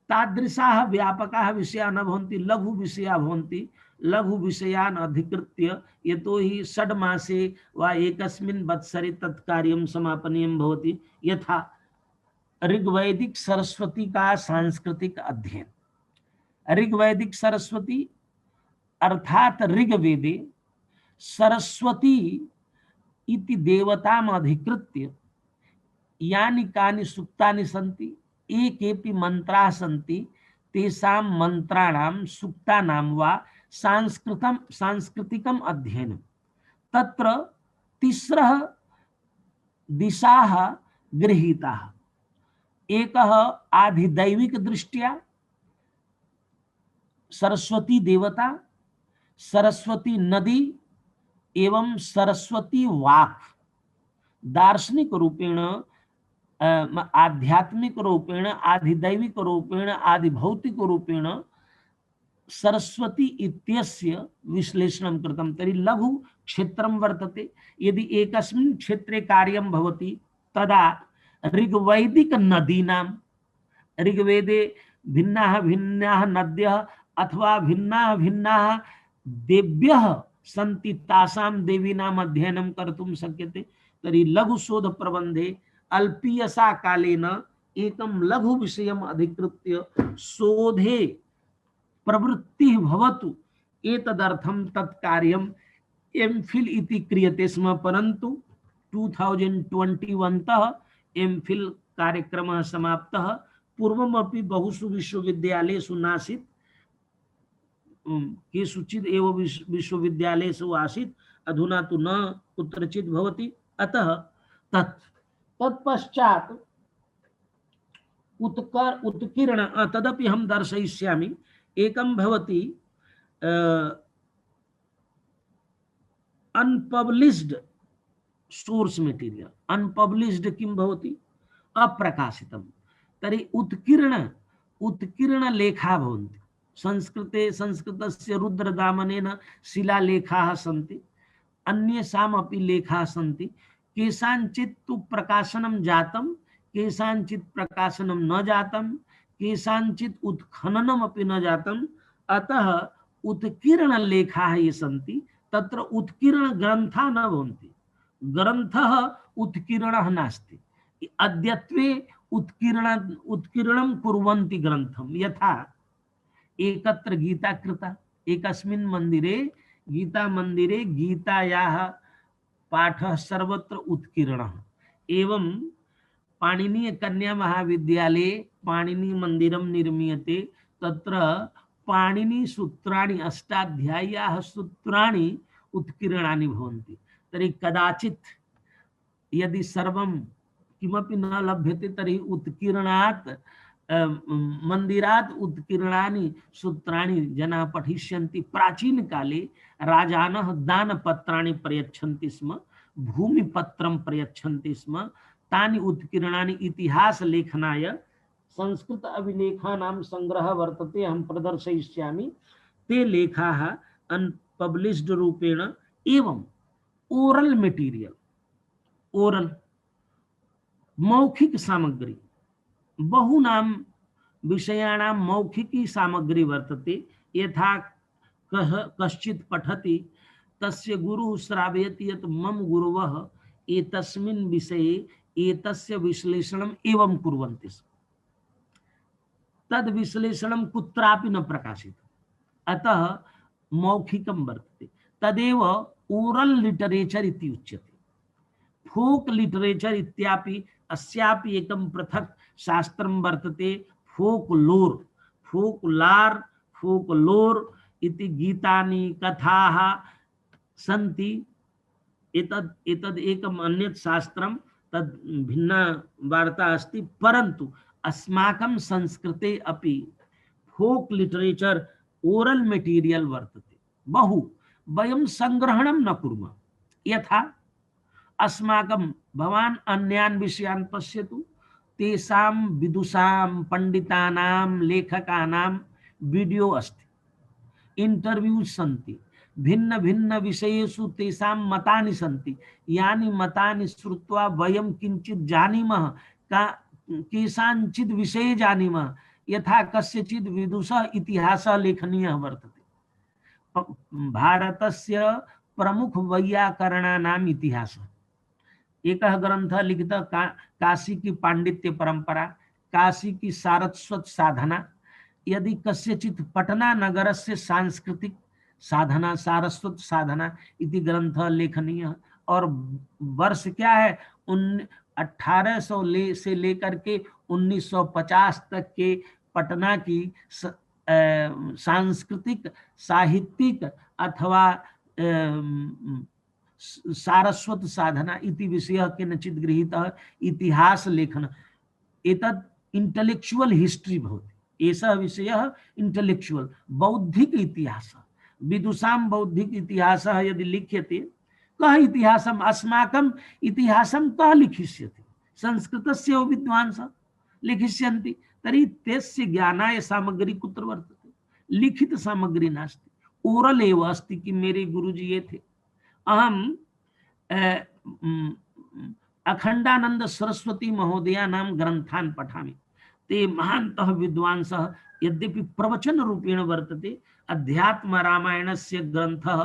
तादृशाः व्यापकाः विषयाः न भवन्ति, लघु विषयाः भवन्ति। लघु विषयान् अधिकृत्य यतोहि 6 मासे वा एकस्मिन् वत्सरे तत्कार्यं समापनीयं भवति। यथा ऋग्वैदिक सरस्वती का सांस्कृतिक अध्ययन, ऋग्वैदिक सरस्वती अर्थात ऋग्वेदे सरस्वती इति देवताम् अधिकृत्य यानि कानि सूक्तानि सन्ति, एकेपि मंत्राः सन्ति, तेषां मंत्राणां सूक्तानां वा सांस्कृतिकम् अध्ययनं। तत्र तिस्रः दिशाः गृहीताः। एकः आधिदैविक दृष्ट्या सरस्वती देवता, सरस्वती नदी एवं सरस्वती वाक्। दार्शनिक रूपेण, आध्यात्मिक रूपेण, आधिदैविक रूपेण, आधिभौतिक रूपेण सरस्वती इत्यस्य विश्लेषणं कृतं। तर्हि लघु क्षेत्रं वर्तते। यदि एकस्मिन् क्षेत्रे कार्यं भवति तदा ऋग्वैदिक नदीनां, ऋग्वेदे भिन्नाः भिन्नाः नद्यः अथवा भिन्नाः भिन्नाः देव्यः सन्ति, तासां देवीनाम् अध्ययनं कर्तुं शक्यते। तर्हि लघु शोध प्रबन्धे अल्पीयसा कालेन एकं लघु विषयम् अधिकृत्य शोधे प्रवृत्तिः भवतु, एतदर्थं तत्कार्यम् एमफिल इति क्रियते स्म। परन्तु 2021 तः एमफिल कार्यक्रमः समाप्तः। पूर्वमपि बहुषु विश्वविद्यालयेषु नासीत्, केषुचित् एव विश्वविद्यालयेषु आसीत्, अधुना तु न कुत्रचित् भवति। अतः तत्पश्चात् उत्कीर्ण तदपि हम दर्शयिष्यामि। एकं भवति अनपब्लिश्ड सोर्स मटेरियल। अनपब्लिश्ड किं भवति, अप्रकाशितं। तर्हि उत्कीर्ण लेखा भवन्ति। संस्कृते संस्कृतस्य रुद्रदामनेन शिलालेखाः सन्ति, अन्येषामपि लेखाः सन्ति। केषाञ्चित् तु प्रकाशनं जातं, केषाञ्चित् प्रकाशनं न जातं, केषाञ्चित् उत्खननमपि न जातम्। अतः उत्कीर्ण लेखाः ये सन्ति तत्र उत्कीर्ण ग्रन्थाः न भवन्ति। ग्रन्थः उत्कीर्णः नास्ति। अद्यत्वे उत्कीर्णं कुर्वन्ति ग्रन्थं। यथा एकत्र गीता कृता, एकस्मिन् मन्दिरे गीता मंदिरे गीतायाः पाठः सर्वत्र उत्कीर्णः। एवं पाणिनीय कन्या महाविद्यालये पाणिनी मंदिरं निर्मीयते, तत्र पाणिनी सूत्राणि, अष्टाध्याय्याः सूत्राणि उत्कीर्णानि भवन्ति। तर्हि कदाचित् यदि सर्वं किमपि न लभ्यते तर्हि उत्कीर्णात् मंदिरात् उत्कीर्णानि सूत्राणि जनाः पठिष्यन्ति। प्राचीन काले राजानः दानपत्राणि प्रयच्छन्ति स्म, भूमिपत्रं प्रयच्छन्ति स्म। तानि उत्कीर्णानि इतिहास लेखनाय संस्कृत अभिलेखानां संग्रह वर्तते, अहं प्रदर्शयिष्यामि। ते लेखाः अनपब्लिश्ड रूपेण एवं ओरल मटेरियल, ओरल मौखिक सामग्री, बहूनां विषयाणां मौखिकी सामग्री वर्तते। यथा कश्चित् पठति तस्य गुरुः श्रावयति यत् मम गुरवः एतस्मिन् विषये एतस्य विश्लेषणम् एवं कुर्वन्ति स्म। तद् विश्लेषणं कुत्रापि न प्रकाशितम्। अतः मौखिकं वर्तते तदेव ओरल लिटरेचर इति उच्यते। फोक लिटरेचर इत्यापि अस्यापि एकं पृथक् शास्त्रं वर्तते फोकलोर। फोकलार फोकलोर इति गीतानि कथाः सन्ति। एतद् एतद् एकम् अन्यत् शास्त्रं तद् भिन्ना वार्ता अस्ति, परन्तु अस्माकं संस्कृते अपि फोक लिटरेचर ओरल मेटीरियल वर्तते बहु। वयं संग्रहणं न कुर्मः। यथा अस्माकं भवान् अन्यान् विषयान् पश्यतु, तेषां विदुषां पंडितानां लेखकानां वीडियो अस्ति, इंटरव्यूज सन्ति, भिन्न भिन्न विषयेषु तेषां मतानि सन्ति। यानि मतानि श्रुत्वा वयं किञ्चित् जानीमः, केषाञ्चित् विषये जानीमः। यथा कस्यचित् विदुषः इतिहासः लेखनीयः वर्तते, भारतस्य प्रमुख वैयाकरणानाम् इतिहासः। एकः ग्रंथः लिखितः काशी की पांडित्य परंपरा, काशी की सारस्वत साधना। यदि कस्यचित् पटना नगरस्य सांस्कृतिक साधना सारस्वत साधना इति ग्रंथ लेखनीय, और वर्ष क्या है 1800 से लेकर के 1950 तक के पटना की सांस्कृतिक साहित्यिक अथवा सारस्वत साधना इति विषयः केनचित् गृहीतः इतिहास लेखन। एतत् इंटेलेक्चुअल हिस्ट्री भवति। एषः विषयः इंटेलेक्चुअल बौद्धिक इतिहासः। विदुषां बौद्धिक इतिहासः यदि लिख्यते, कः इतिहासम् अस्माकम् इतिहासं कः लिखिष्यति? संस्कृतस्य विद्वांसः लिखिष्यन्ति। तर्हि तस्य ज्ञानाय सामग्री कुत्र वर्तते? लिखित सामग्री नास्ति, ओरल एव अस्ति कि मेरे गुरुजी ये थे। अहम अखंडानंद सरस्वती महोदया नाम ग्रंथान पठामि। ते महान्तः विद्वांसः, यद्यपि प्रवचन रूपेण वर्तते। अध्यात्म रामायणस्य ग्रंथः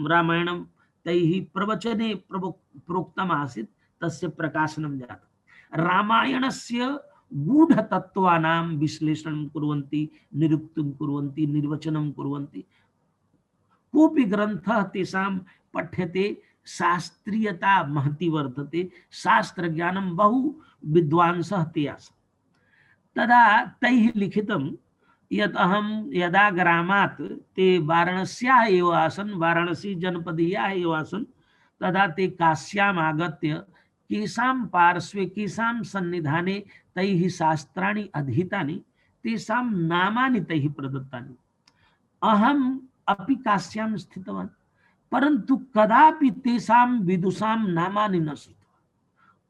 रामायणं तैः प्रवचने प्रोक्तम् आसीत्, तस्य प्रकाशनं जातम्। रामायणस्य गूढतत्त्वानां विश्लेषणं कुर्वन्ति, निरुक्तिं कुर्वन्ति, निर्वचनं कुर्वन्ति। कोऽपि ग्रंथः तेषां पठ्यते, शास्त्रीयता महती वर्तते, शास्त्र ज्ञानं बहु विद्वांसः ते आसन्। तदा तैः लिखितं यत् अहं यदा ग्रामात् ते वाराणस्याः एव आसन्, वाराणसी जनपदीयाः एव आसन्, तदा ते काश्याम् आगत्य केषां पार्श्वे केषां सन्निधाने तैः शास्त्राणि अधीतानि तेषां नामानि तैः प्रदत्तानि। अहम् अपि काश्यां स्थितवान्, परन्तु कदापि तेषां विदुषां नामानि न श्रुतवान्।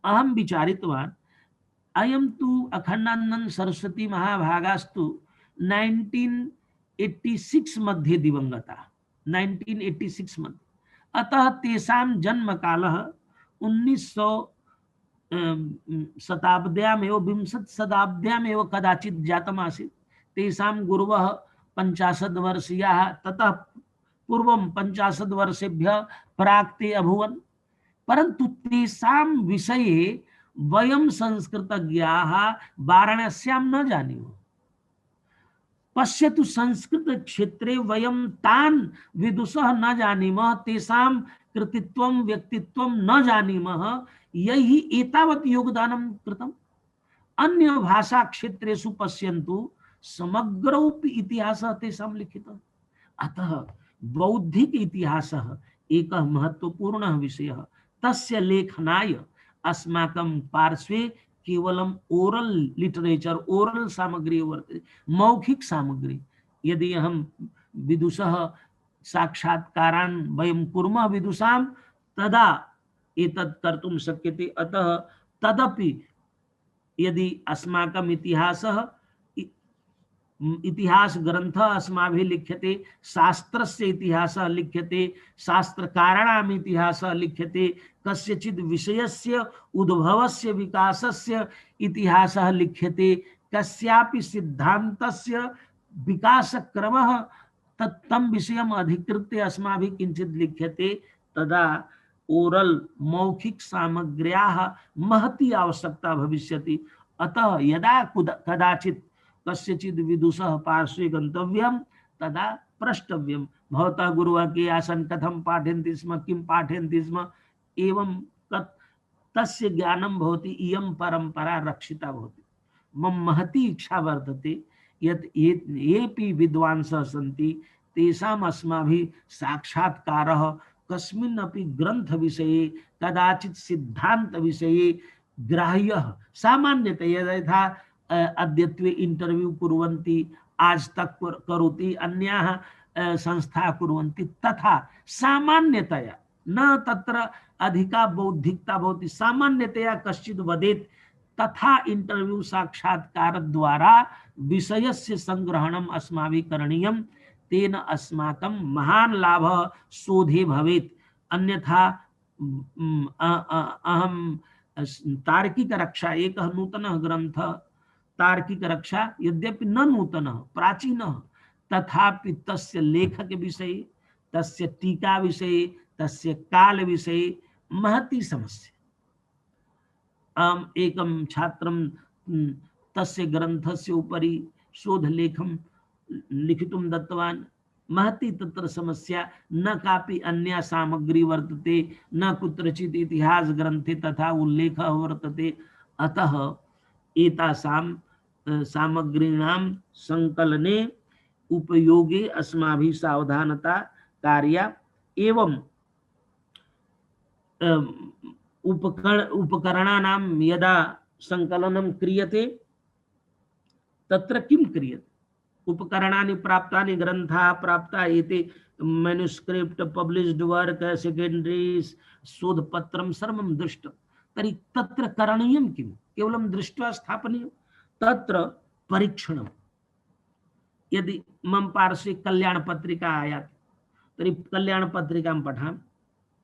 अहं विचारितवान्, अयं तु अखंडानंद सरस्वती महाभागास्तु 1986 मध्ये दिवंगता, 1986 मध्ये। अतः तेषां जन्मकालः 1900 शताब्द्यामेव, 20 शताब्द्यामेव कदाचित् जातमासीत्। तेषां गुरवः 50 वर्षीयाः, ततः पूर्वं 50 वर्षेभ्यः प्राक् ते अभूवन्। परन्तु तेषां विषये वयं संस्कृतज्ञाः वाराणस्यां न जानीमः। पश्यतु, संस्कृत क्षेत्रे वयं तान् विदुषः न जानीमः, तेषां कृतित्वं व्यक्तित्वं न जानीमः, यैः एतावत् योगदानं कृतम्। अन्य भाषा क्षेत्रेषु पश्यन्तु, समग्रोऽपि इतिहासः तेषां लिखितः। अतः बौद्धिक इतिहासः एकः महत्वपूर्णः विषयः। तस्य लेखनाय अस्माकं पार्श्वे केवलम ओरल लिटरेचर, ओरल सामग्री वर्तते, मौखिक सामग्री। यदि अहं विदुषः साक्षात्कारान् वयं कुर्मः विदुषां, तदा एतत् कर्तुं शक्यते। अतः तदपि यदि अस्माकम् इतिहास ग्रंथः अस्माभिः लिख्यते, शास्त्रस्य इतिहासः लिख्यते, शास्त्रकाराणाम् इतिहासः लिख्यते, कस्यचित् विषयस्य उद्भवस्य विकासस्य इतिहासः लिख्यते, कस्यापि सिद्धान्तस्य विकासक्रमः तत्तं विषयम् अधिकृत्य अस्माभिः किञ्चित् लिख्यते, तदा ओरल मौखिक सामग्र्याः महती आवश्यकता भविष्यति। अतः यदा कदाचित् कस्यचित् विदुषः पार्श्वे गन्तव्यं, तदा प्रष्टव्यम भवतः गुरुः के आसन कथं पाठयन्ति स्म किं पाठयन्ति स्म एवं तस्य ज्ञानं भवति इयं परंपरा रक्षिता भवति। मम महती इच्छा वर्तते यत् येऽपि विद्वांसः सन्ति तेषाम् अस्माभिः साक्षात्कारः कस्मिन्नपि ग्रंथ विषये कदाचित् सिद्धांत विषये ग्राह्यः सामान्यतया यथा अद्यत्वे इंटरव्यू कुर्वन्ति आज तक करोति अन्याः संस्था कुर्वन्ति तथा सामान्यतया न तत्र अधिका बौद्धिकता भवति सामान्यतया कश्चित् वदेत् तथा इंटरव्यू साक्षात्कार द्वारा विषयस्य संग्रहणम् अस्माभिः करणीयम् तेन अस्माकं महान् लाभः शोधे भवेत्। अन्यथा अहं तार्किक रक्षा एकः नूतनः ग्रन्थः तार्किक रक्षा यद्यपि न नूतनः प्राचीनः तथापि तस्य लेखक विषये तस्य टीका विषये तस्य काल विषये महती समस्या। एकं छात्रं तस्य ग्रन्थस्य उपरि शोधलेखं लिखितुं दत्तवान् महती तत्र समस्या न कापि अन्या सामग्री वर्तते न कुत्रचित् इतिहास ग्रन्थे तथा उल्लेखः वर्तते। अतः एतासां सामग्रीणां संकलने उपयोगे अस्माभिः सावधानता कार्या एवं उपकरणानां यदा संकलनं क्रियते तत्र किं क्रियते उपकरणानि प्राप्तानि ग्रन्थाः प्राप्ता एते मैन्युस्क्रिप्ट पब्लिश्ड वर्क सेकेंडरी शोधपत्रं सर्वं दृष्टं तर्हि तत्र करणीयं किं केवलं दृष्ट्वा स्थापनीयं तत्र परीक्षणं। यदि मम पार्श्वे कल्याण पत्रिका आयाति तर्हि कल्याण पत्रिकां पठामि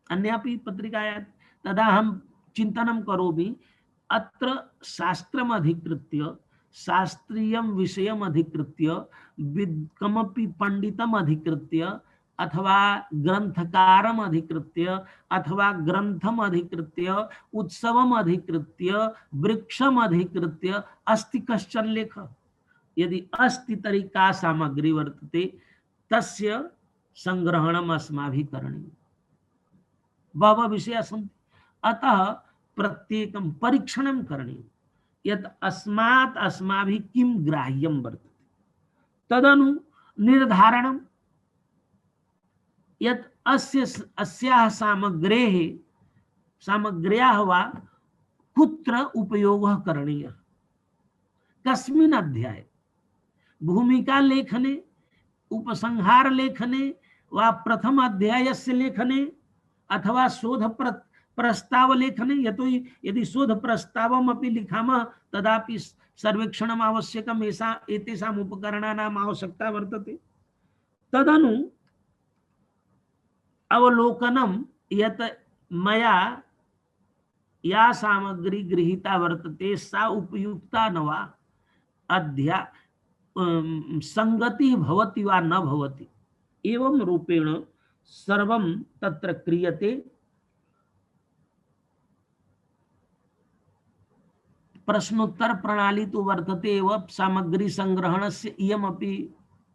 अन्यापि पत्रिका आयाति तदा अहं चिन्तनं करोमि अत्र शास्त्रम् अधिकृत्य शास्त्रीयं विषयम् अधिकृत्य कमपि पंडितम् अधिकृत्य अथवा ग्रंथकारम् अधिकृत्य अथवा ग्रंथम् अधिकृत्य उत्सवम् अधिकृत्य वृक्षम् अधिकृत्य अस्ति कश्चन लेखः यदि अस्ति तर्हि का सामग्री वर्तते तस्य संग्रहणम् अस्माभिः करणीयम्। बहवः विषयाः सन्ति अतः प्रत्येकं परीक्षणं करणीयम् यत् अस्मात् अस्माभिः किं ग्राह्यं वर्तते तदनु निर्धारणं यत् अस्याः सामग्र्याः वा कुत्र उपयोगः करणीयः कस्मिन् अध्याये भूमिका लेखने उपसंहार लेखने वा प्रथम अध्यायस्य लेखने अथवा शोध प्रस्ताव लेखने यतोहि यदि शोध प्रस्तावमपि लिखामः तदापि सर्वेक्षणम् आवश्यकम् एतेषाम् उपकरणानाम् आवश्यकता वर्तते। तदनु अवलोकनं यत् मया या सामग्री गृहीता वर्तते सा उपयुक्ता न वा संगति भवति वा न भवति एवं रूपेण सर्वं तत्र क्रियते। प्रश्नोत्तर प्रणाली तो वर्तते एव सामग्री संग्रहणस्य इयमपि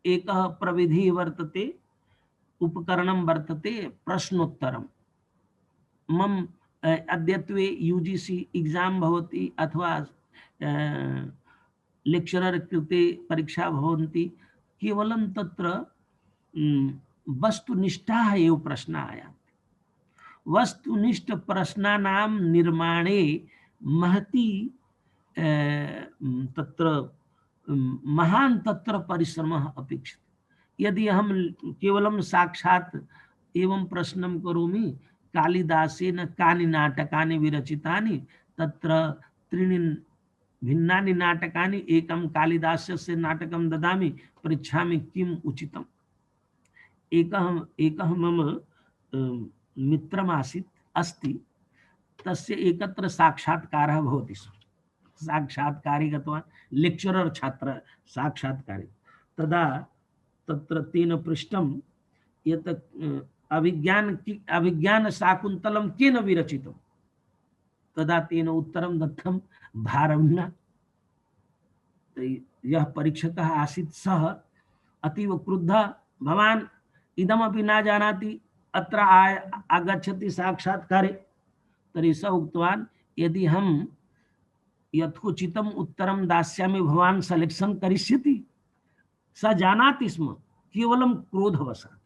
एकः प्रविधिः वर्तते उपकरणं वर्तते प्रश्नोत्तरम्। मम अद्यत्वे यूजीसी एग्जाम भवति अथवा लेक्चरर कृते परीक्षा भवन्ति केवलं तत्र वस्तुनिष्ठाः एव प्रश्नाः आयान्ति। वस्तुनिष्ठ प्रश्नानां निर्माणे महती तत्र महान् तत्र परिश्रमः अपेक्षितः। यदि अहं केवलं साक्षात् एवं प्रश्नं करोमि कालिदासेन कानि नाटकानि विरचितानि तत्र त्रीणि भिन्नानि नाटकानि एकं कालिदासस्य नाटकं ददामि पृच्छामि किम् उचितम्। एकः मम मित्रमासीत् अस्ति तस्य एकत्र साक्षात्कारः भवति स्म। साक्षात्कारे गतवान् लेक्चरर छात्र साक्षात्कारे तदा तत्र तेन पृष्टं यत् अभिज्ञान शाकुन्तलं केन विरचितं तदा तेन उत्तरं दत्तं भारविना। यः परीक्षकः आसीत् सः अतीव क्रुद्धः भवान इदमपि न जानाति अत्र आगच्छति साक्षात्कारे तर्हि स उक्तवान् यदि हम यथोचितम उत्तरं दास्यामि भवान् सेलेक्शन करिष्यति। स जानाति स्म केवलं क्रोधवशात्।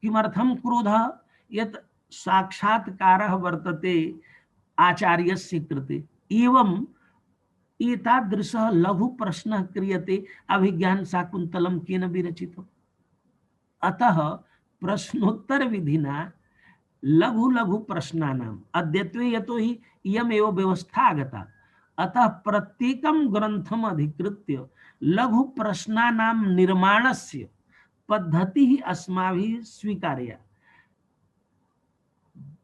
किमर्थं क्रोधः? यत् साक्षात्कारः वर्तते आचार्यस्य कृते एवं एतादृशः लघु प्रश्नः क्रियते अभिज्ञान शाकुन्तलं केन विरचितम्। अतः प्रश्नोत्तर विधिना लघु लघु प्रश्नानाम् अद्यत्वे यतो हि इयमेव व्यवस्था आगता, अतः प्रत्येकं ग्रन्थम् अधिकृत्य लघु प्रश्नानां निर्माणस्य पद्धतिः अस्माभिः स्वीकार्या।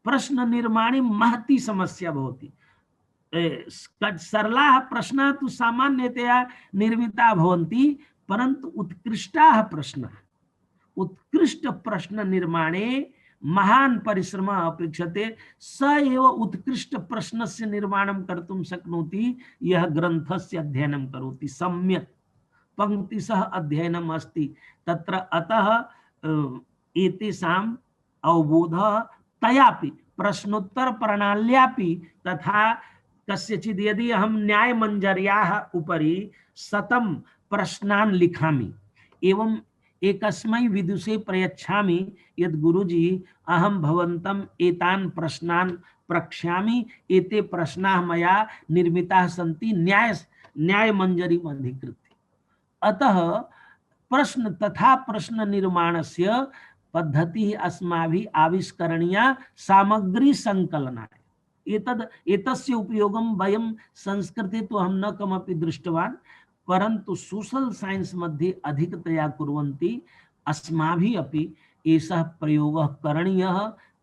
प्रश्न निर्माणे महती समस्या भवति। सरलाः प्रश्नाः तु सामान्यतया निर्मिताः भवन्ति, परन्तु उत्कृष्टाः प्रश्नाः, उत्कृष्ट प्रश्न निर्माणे महान परिश्रमः अपेक्षते। स एव उत्कृष्ट प्रश्नस्य निर्माणं कर्तुं शक्नोति यः ग्रन्थस्य अध्ययनं करोति। सम्यक् पंक्तिशः अध्ययनम् अस्ति तत्र। अतः एतेषाम् अवबोधः तयापि प्रश्नोत्तर प्रणाल्यापि तथा कस्यचित् यदि अहं न्यायमञ्जर्याः उपरि 100 प्रश्नान् लिखामि एवं एकस्मै विदुषे प्रयच्छामि यद् गुरुजी अहं भवन्तम् एतान् प्रश्नान् प्रक्ष्यामि, एते प्रश्नाः मया निर्मिताः सन्ति न्यायमञ्जरीम् अधिकृत्य। अतः प्रश्न तथा प्रश्न निर्माणस्य पद्धतिः अस्माभिः आविष्करणीया सामग्री संकलनाय। एतस्य उपयोगं वयं संस्कृते तो अहं न कमपि दृष्टवान्, परन्तु सोशल साइंस मध्ये अधिकतया कुर्वन्ति। अस्माभिः अपि एषः प्रयोगः करणीयः।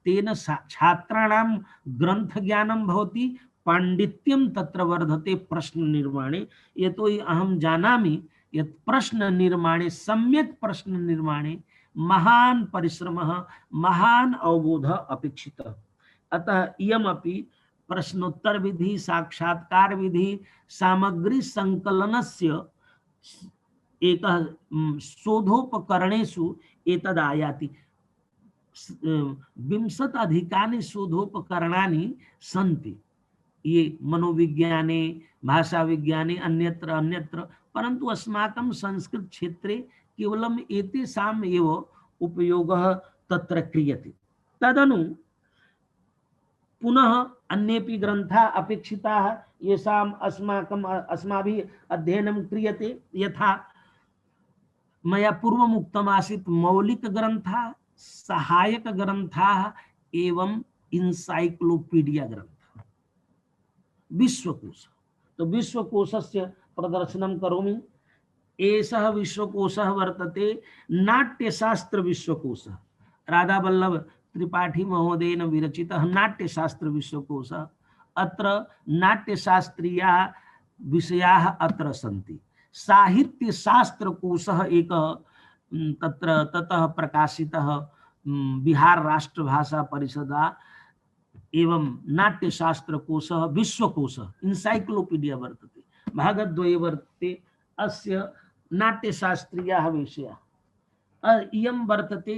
तेन छात्राणां ग्रन्थज्ञानं भवति, पाण्डित्यं तत्र वर्धते प्रश्न निर्माणे। यतोहि अहं जानामि यत् प्रश्न निर्माणे, सम्यक् प्रश्न निर्माणे महान् परिश्रमः, महान् अवबोधः अपेक्षितः। अतः इयमपि प्रश्नोत्तर विधि, साक्षात्कार विधि, सामग्री संकलनस्य एकः शोधोपकरणेषु एतदायाति। 20 अधिकानि शोधोपकरणानि सन्ति, ये मनोविज्ञाने, भाषा विज्ञाने, अन्यत्र अन्यत्र, परन्तु अस्माकं संस्कृत क्षेत्रे केवलम् एतेषाम् एव उपयोगः तत्र क्रियते। तदनु पुनः अन्येपि ग्रन्थाः अपेक्षिताः येषाम् अस्माभिः अध्ययनं क्रियते। यथा मया पूर्वम् उक्तमासीत् मौलिक ग्रन्थाः, सहायक ग्रन्थाः एवं इन्साइक्लोपीडिया ग्रन्थः, विश्वकोश। तो विश्वकोशस्य प्रदर्शनं करोमि। एषः विश्वकोशः वर्तते नाट्यशास्त्र विश्वकोशः, राधावल्लभ त्रिपाठी महोदयेन विरचितः नाट्यशास्त्र विश्वकोशः। अत्र नाट्यशास्त्रीयाः विषयाः अत्र सन्ति। साहित्यशास्त्रकोशः एकः तत्र ततः प्रकाशितः बिहार राष्ट्र भाषा परिषदा एवं नाट्यशास्त्रकोशः विश्वकोशः इन्साइक्लोपीडिया वर्तते। भागद्वये वर्तते अस्य नाट्यशास्त्रीयाः विषयाः। इयं वर्तते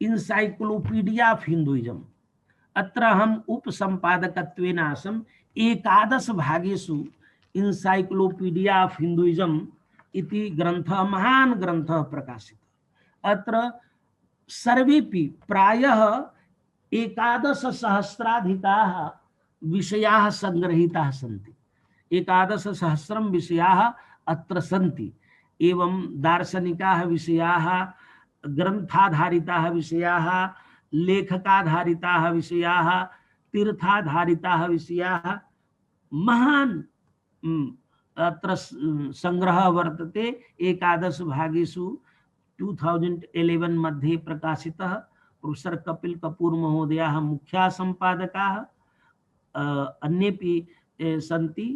इन्साइक्लोपीडिया ऑफ हिंदुइज्म। अत्र हम उपसंपादकत्वेन आसम्। 11 भागेषु इन्साइक्लोपीडिया ऑफ हिंदुइज्म इति ग्रन्थः, महान् ग्रन्थः प्रकाशितः। अत्र सर्वेपि प्रायः 11 सहस्राधिकाः विषयाः संग्रहीताः सन्ति। 11 सहस्रं विषयाः अत्र सन्ति। एवं दार्शनिकाः विषयाः, ग्रंथाधारिताः विषयाः, लेखकाधारिताः विषयाः, तीर्थाधारिताः विषयाः, महान् अत्र संग्रह वर्तते। 11 भागेषु 2011 मध्ये प्रकाशितः। प्रोफेसर कपिल कपूर महोदयाः मुख्याः सम्पादकाः, अन्येपि सन्ति।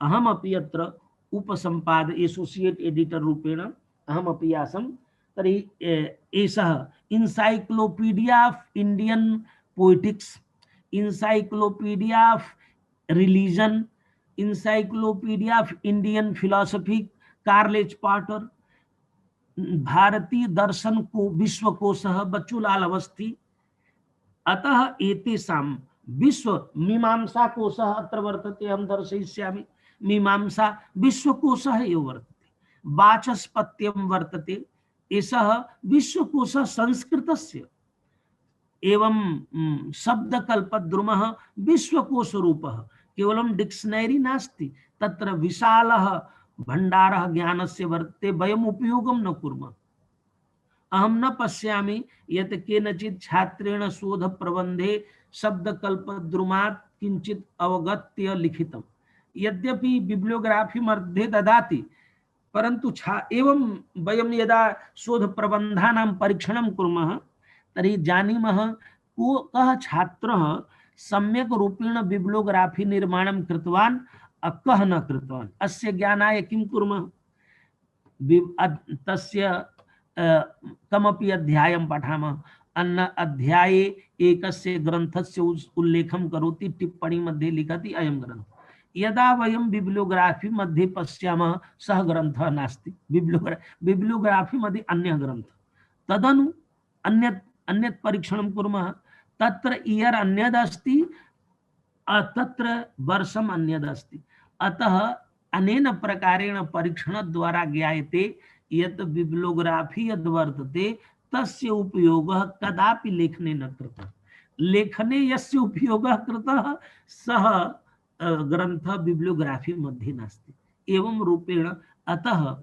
अहमपि अत्र उपसंपाद एसोसिएट एडिटर रूपेण अहमपि आसम्। तर्हि एषः encyclopedia of Indian poetics, encyclopedia of religion, encyclopedia of Indian philosophy Karl H Potter, भारतीय दर्शन को विश्वकोशः बच्चूलाल अवस्थी। अतः एतेषां विश्व मीमांसा कोशः अत्र वर्तते, अहं दर्शयिष्यामि। मीमांसा विश्वकोशः एव वर्तते। वाचस्पत्यं वर्तते, एषः विश्वकोशः संस्कृतस्य। एवं शब्दकल्पद्रुमः विश्वकोशरूपः, केवलं डिक्शनरी नास्ति, तत्र विशालः भण्डारः ज्ञानस्य वर्तते, वयम् उपयोगं न कुर्मः। अहम न पश्यामि यत् केनचित् छात्रेण शोध प्रबंधे शब्दकल्पद्रुमात् किंचित अवगत्य लिखितम्। यद्यपि बिब्लियोग्राफी मध्ये ददाति, परन्तु एवं वयं यदा शोध प्रबन्धानां परीक्षणं कुर्मः तर्हि जानीमः कः छात्रः सम्यक् रूपेण बिब्लियोग्राफी निर्माणं कृतवान्, कः न कृतवान्। अस्य ज्ञानाय किं कुर्मः? तस्य कमपि अध्यायं पठामः, अन्न अध्याये एकस्य ग्रन्थस्य उल्लेखं करोति, टिप्पणी मध्ये लिखति अयं ग्रन्थ। यदा वयं बिब्लियोग्राफी मध्ये पश्यामः सः ग्रन्थः नास्ति, बिब्लियोग्राफी मध्ये अन्यः ग्रन्थः। तदनु अन्यत् परीक्षणं कुर्मः, तत्र इयर् अन्यदस्ति, तत्र वर्षम् अन्यदस्ति। अतः अनेन प्रकारेण परीक्षणद्वारा ज्ञायते यत् बिब्लियोग्राफी यद् वर्तते तस्य उपयोगः कदापि लेखने न कृतः। लेखने यस्य उपयोगः कृतः सः ग्रन्थः बिब्लियोग्राफी मध्ये नास्ति। एवं रूपेण अतः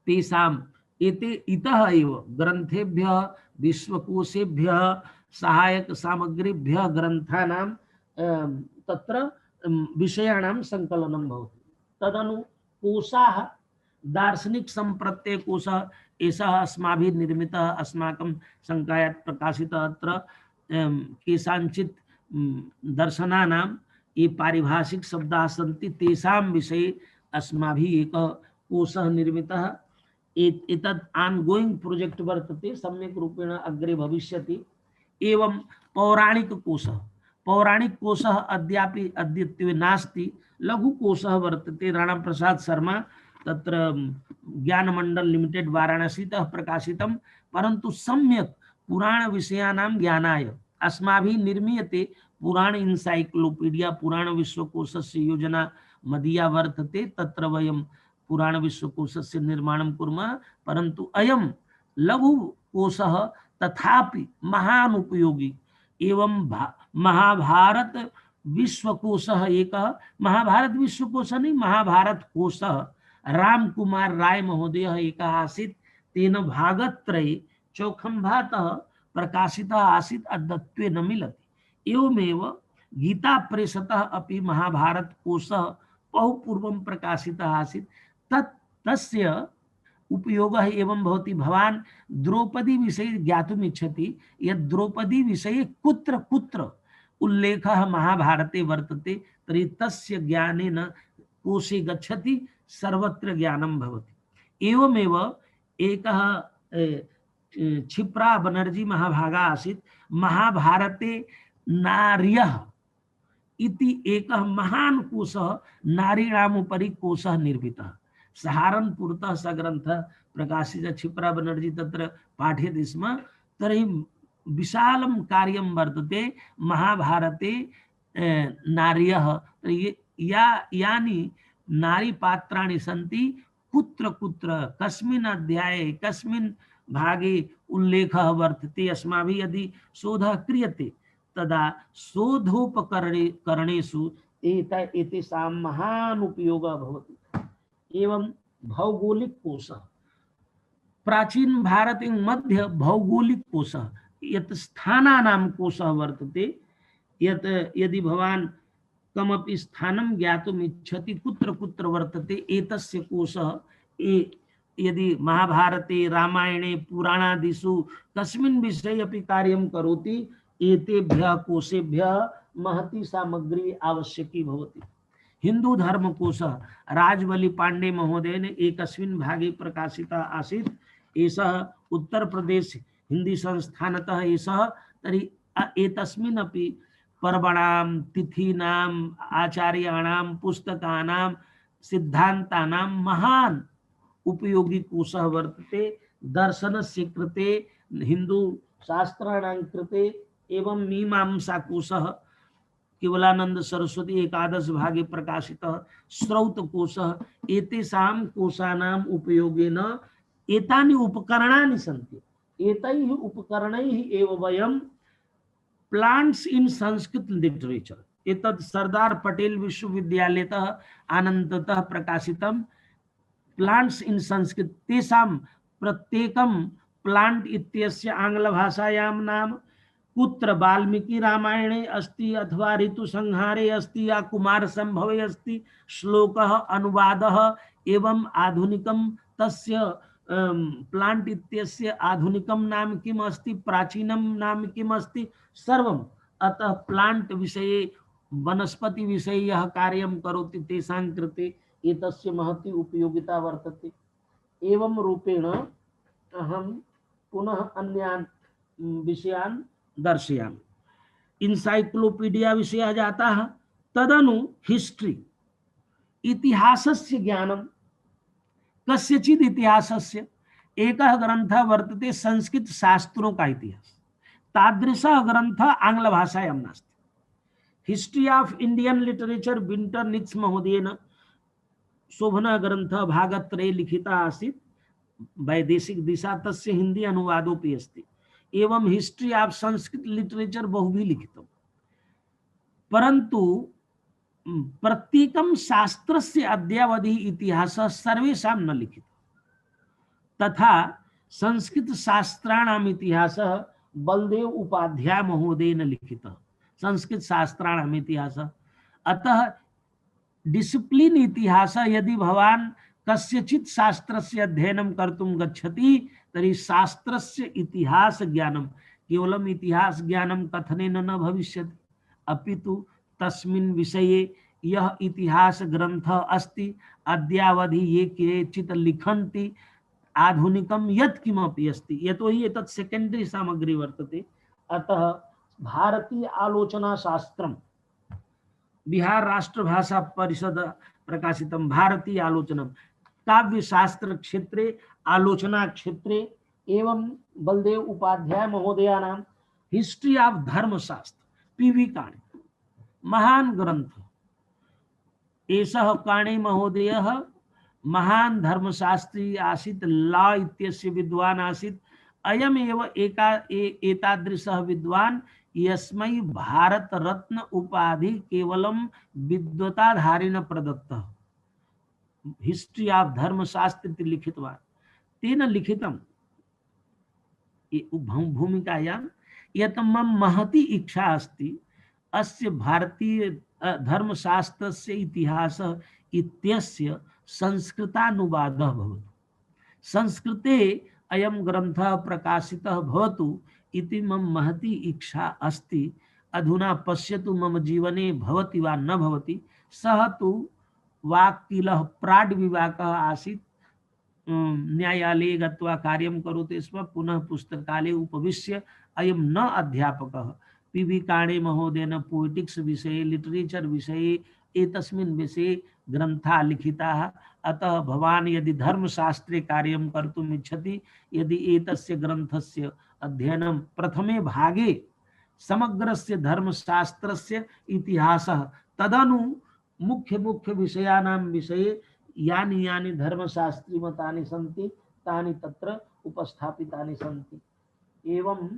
तेषाम् इतः एव ग्रन्थेभ्यः विश्वकोशेभ्यः सहायक सामग्रीभ्यः ग्रन्थानां तत्र विषयाणां संकलनं भवति। तदनु कोशाः दार्शनिक संप्रत्यय कोशः एषः अस्माभिः निर्मितः, अस्माकं संकायात् प्रकाशितः। अत्र केषाञ्चित् दर्शनानां ये पारिभाषिक शब्दाः सन्ति तेषां विषये अस्माभिः एकः कोशः निर्मितः। एतद् आन्गोइंग प्रोजेक्ट वर्तते, सम्यक् रूपेण अग्रे भविष्यति। एवं पौराणिक कोशः अद्यत्वे नास्ति, लघुकोशः वर्तते। राणा प्रसाद शर्मा तत्र ज्ञानमंडल लिमिटेड वाराणसीतः प्रकाशितं, परन्तु सम्यक् पुराण विषयानां ज्ञानाय अस्माभिः निर्मीयते पुराण इनसाइक्लोपीडिया, पुराण विश्वकोशस्य योजना मदीया वर्तते। तत्र वयं पुराण विश्वकोशस्य निर्माणं कुर्मः, परन्तु अयं लघुकोशः तथापि महान् उपयोगी। एवं महाभारत विश्वकोशः एकः, महाभारत विश्वकोशः नहीं, महाभारत कोशः राम कुमार राय महोदयः एकः आसीत्। तेन भागत्रये चौखम्भातः प्रकाशितः आसीत्, अद्यत्वे न मिलति। एवमेव गीता प्रेसतः अपि महाभारत कोशः बहु पूर्वं प्रकाशितः आसीत्। तस्य उपयोगः एवं भवति। भवान् द्रौपदी विषये ज्ञातुम् इच्छति यत् द्रौपदी विषये कुत्र कुत्र उल्लेखः महाभारते वर्तते, तर्हि तस्य ज्ञानेन कोशे गच्छति, सर्वत्र ज्ञानं भवति। एवमेव एकः क्षिप्रा बनर्जी महाभागा आसीत्। महाभारते नार्यः इति एकः महान् कोशः, नारीणाम् उपरि कोशः निर्मितः। सहारनपुरतः स ग्रन्थः प्रकाशितः, क्षिप्रा बनर्जी तत्र पाठयति स्म। तर्हि विशालं कार्यं वर्तते महाभारते नार्यः। यानि नारीपात्राणि सन्ति, कुत्र कुत्र कस्मिन् अध्याये कस्मिन् भागे उल्लेखः वर्तते, अस्माभिः यदि शोधः क्रियते तदा शोधोपकरणेषु एतेषां महान् उपयोगः भवति। एवं भौगोलिक कोशः, प्राचीन भारते मध्य भौगोलिक कोशः यत् स्थानानां कोशः वर्तते। यत् यदि भवान् कमपि स्थानं ज्ञातुम् इच्छति कुत्र कुत्र वर्तते एतस्य कोशः, यदि महाभारते रामायणे पुराणादिषु कस्मिन् विषये अपि कार्यं करोति, एतेभ्यः कोशेभ्यः महती सामग्री आवश्यकी भवति। हिंदू धर्म कोशः राजबली पांडे महोदयेन एकस्मिन् भागे प्रकाशितः आसीत्। एषः उत्तर प्रदेश हिंदी संस्थानतः एषः। तर्हि एतस्मिन् अपि पर्वणां, तिथीनां, आचार्याणां, पुस्तकानां, सिद्धान्तानां महान् उपयोगी कोशः वर्तते दर्शनस्य कृते हिंदू शास्त्राणां कृते एवं मीमांसा कोशः केवलानंद सरस्वती एकादश भागे प्रकाशितः श्रौत कोशः एतेषां कोशानाम् उपयोगेन एतानि उपकरणानि सन्ति एतैः उपकरणैः एव वयं प्लांट्स इन संस्कृत लिटरेचर एतत् सरदार पटेल विश्वविद्यालयतः आनन्दतः प्रकाशितं प्लांट्स इन संस्कृत तेषां प्रत्येकं प्लांट इत्यस्य आंग्लभाषायां नाम कुत्र वाल्मीकि रामायणे अस्ति अथवा ऋतुसंहारे अस्ति या कुमार संभवे अस्ति श्लोकः अनुवादः एवं आधुनिकं तस्य प्लांट इत्यस्य आधुनिकं नाम किम् अस्ति प्राचीनं नाम किम् अस्ति सर्वम् अतः प्लांट विषये वनस्पति विषये यः कार्यं करोति तेषां कृते एतस्य महती उपयोगिता वर्तते एवं रूपेण अहं पुनः अन्यान् विषयान् दर्शयामि इनसाइक्लोपीडिया विषयः जातः तदनु हिस्ट्री इतिहासस्य ज्ञानं कस्यचित् इतिहासस्य एकः ग्रन्थः वर्तते संस्कृत शास्त्रों का इतिहास तादृशः ग्रन्थः आंग्ल भाषायां नास्ति history of Indian literature Winternitz महोदयेन शोभनः ग्रन्थः भागत्रये लिखितः आसीत् वैदेशिक दिशा तस्य हिंदी अनुवादोऽपि अस्ति एवं हिस्ट्री ऑफ संस्कृत लिटरेचर बहुभिः लिखितम् परन्तु प्रत्येकं शास्त्रस्य अद्यावधि इतिहासः सर्वेषां न लिखितः तथा संस्कृत शास्त्राणाम् इतिहासः बलदेव उपाध्याय महोदयेन लिखितः संस्कृत शास्त्राणाम् इतिहासः अतः डिसिप्लिन इतिहासः यदि भवान् कस्यचित् शास्त्रस्य अध्ययनं कर्तुं गच्छति तर्हि शास्त्रस्य इतिहास ज्ञानं केवलम् इतिहास ज्ञानं कथनेन न भविष्यति अपितु तस्मिन् विषये यः इतिहास ग्रन्थः अस्ति अद्यावधि ये केचित् लिखन्ति आधुनिकं यत् किमपि अस्ति यतोहि एतत् सेकेंडरी सामग्री वर्तते अतः भारतीय आलोचना शास्त्रं बिहार राष्ट्र भाषा परिषद प्रकाशितं भारतीय आलोचनं काव्य शास्त्र क्षेत्रे आलोचना क्षेत्रे एवं बलदेव उपाध्याय महोदयानां हिस्ट्री ऑफ धर्मशास्त्र पीवी काणे महान ग्रंथ एषः काणे महोदयः महान धर्मशास्त्री आसीत् लॉ इत्यस्य विद्वान् आसीत् अयमेव एतादृशः विद्वान् यस्मै भारत रत्न उपाधि केवलं विद्वताधारेण प्रदत्तः हिस्ट्री ऑफ धर्मशास्त्र इति लिखितवान् तेन लिखितं भूमिकायां यत् मम महती इच्छा अस्ति अस्य भारतीय धर्मशास्त्रस्य इतिहासः इत्यस्य संस्कृतानुवादः भवतु संस्कृते अयं ग्रन्थः प्रकाशितः भवतु इति मम महती इच्छा अस्ति अधुना पश्यतु मम जीवने भवति वा न भवति सः तु वाक्कीलः प्राड् विवाकः आसीत् न्यायालये गत्वा कार्यं करोति स्म पुनः पुस्तकालये उपविश्य अयं न अध्यापकः पीवी काणे महोदयेन पोएटिक्स विषये लिटरेचर विषये एतस्मिन् विषये ग्रन्थाः लिखिताः अतः भवान् यदि धर्मशास्त्रे कार्यं कर्तुम् इच्छति यदि एतस्य ग्रन्थस्य अध्ययनं प्रथमे भागे समग्रस्य धर्मशास्त्रस्य इतिहासः तदनु मुख्य मुख्य विषयानां विषये यानि यानि धर्मशास्त्री मतानि सन्ति तानि तत्र उपस्थापितानि सन्ति एवं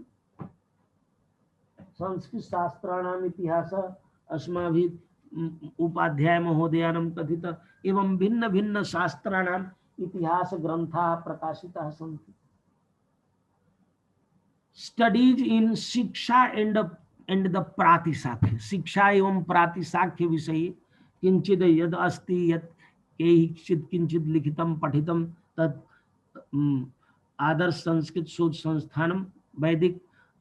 संस्कृत शास्त्राणाम् इतिहासः अस्माभिः उपाध्याय महोदयानां कथितः एवं भिन्न भिन्न शास्त्राणाम् इतिहास ग्रन्थाः प्रकाशिताः सन्ति स्टडीज इन शिक्षा एंड द प्रातिशाख्य शिक्षा एवं प्रातिशाख्य विषये किंचिद यद अस्ति यत् केचित् किंचित् लिखितं पठितं तत् आदर्श संस्कृत शोध संस्थानं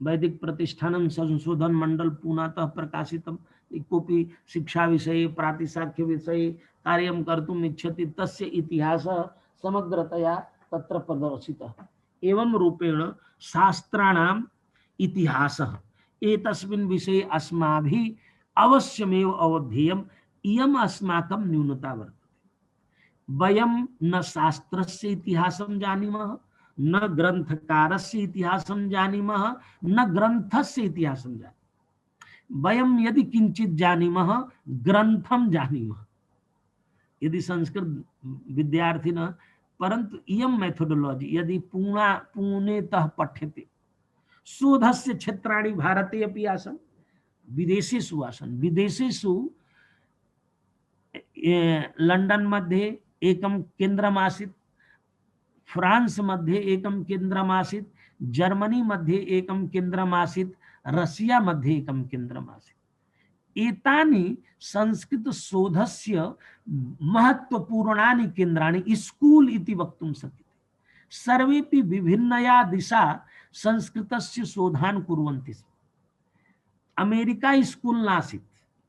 वैदिक प्रतिष्ठानं संशोधन मंडल पूनातः प्रकाशितं कोऽपि शिक्षा विषये प्रातिशाख्य विषये कार्यं कर्तुम् इच्छति तस्य इतिहासः समग्रतया तत्र प्रदर्शितः एवं रूपेण शास्त्राणाम् इतिहासः एतस्मिन् विषये अस्माभिः अवश्यमेव अवधेयम् इयम् अस्माकं न्यूनता वर्तते वयं न शास्त्रस्य इतिहासं जानीमः, न ग्रंथकारस्य इतिहासं जानीमः, न ग्रंथस्य इतिहासं जानीमः। वयं यदि किंचित जानीमः ग्रंथं जानीमः। यदि संस्कृत विद्यार्थिनः परन्तु इयं मेथोडोलॉजी यदि पूर्णतः पठ्यते, शोधस्य क्षेत्राणि भारते अपि आसन्, विदेशेषु आसन्। विदेशेषु लंडन मध्ये एकं केन्द्रम् आसीत्, फ्रांस मध्ये एकं केन्द्रम् आसीत्, जर्मनी मध्ये एकं केन्द्रम् आसीत्, रशिया मध्ये एकं केन्द्रम् आसीत्। एतानि संस्कृत शोधस्य महत्वपूर्णानि केन्द्राणि स्कूल इति वक्तुं शक्यते। सर्वेपि विभिन्नया दिशा संस्कृतस्य शोधान् कुर्वन्ति स्म। अमेरिका स्कूल नासीत्,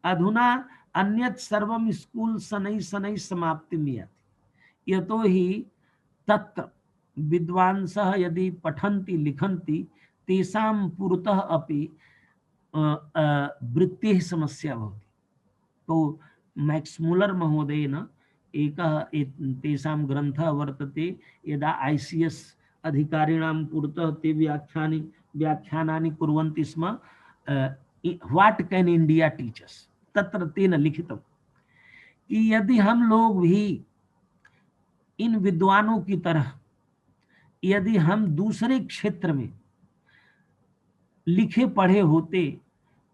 अधुना अन्यत् सर्वं स्कूल शनैः शनैः समाप्तिं याति। यतोहि तत्र विद्वांसः यदि पठन्ति लिखन्ति तेषां पुरतः अपि वृत्तेः समस्या भवति। तो मैक्स मूलर महोदयेन एकः तेषां ग्रन्थः वर्तते, यदा ICS अधिकारिणां पुरतः ते व्याख्यानानि कुर्वन्ति स्म, what can India teach us. तत्र तेन लिखितम् कि यदि हम लोग भी इन विद्वानों की तरह यदि हम दूसरे क्षेत्र में लिखे पढ़े होते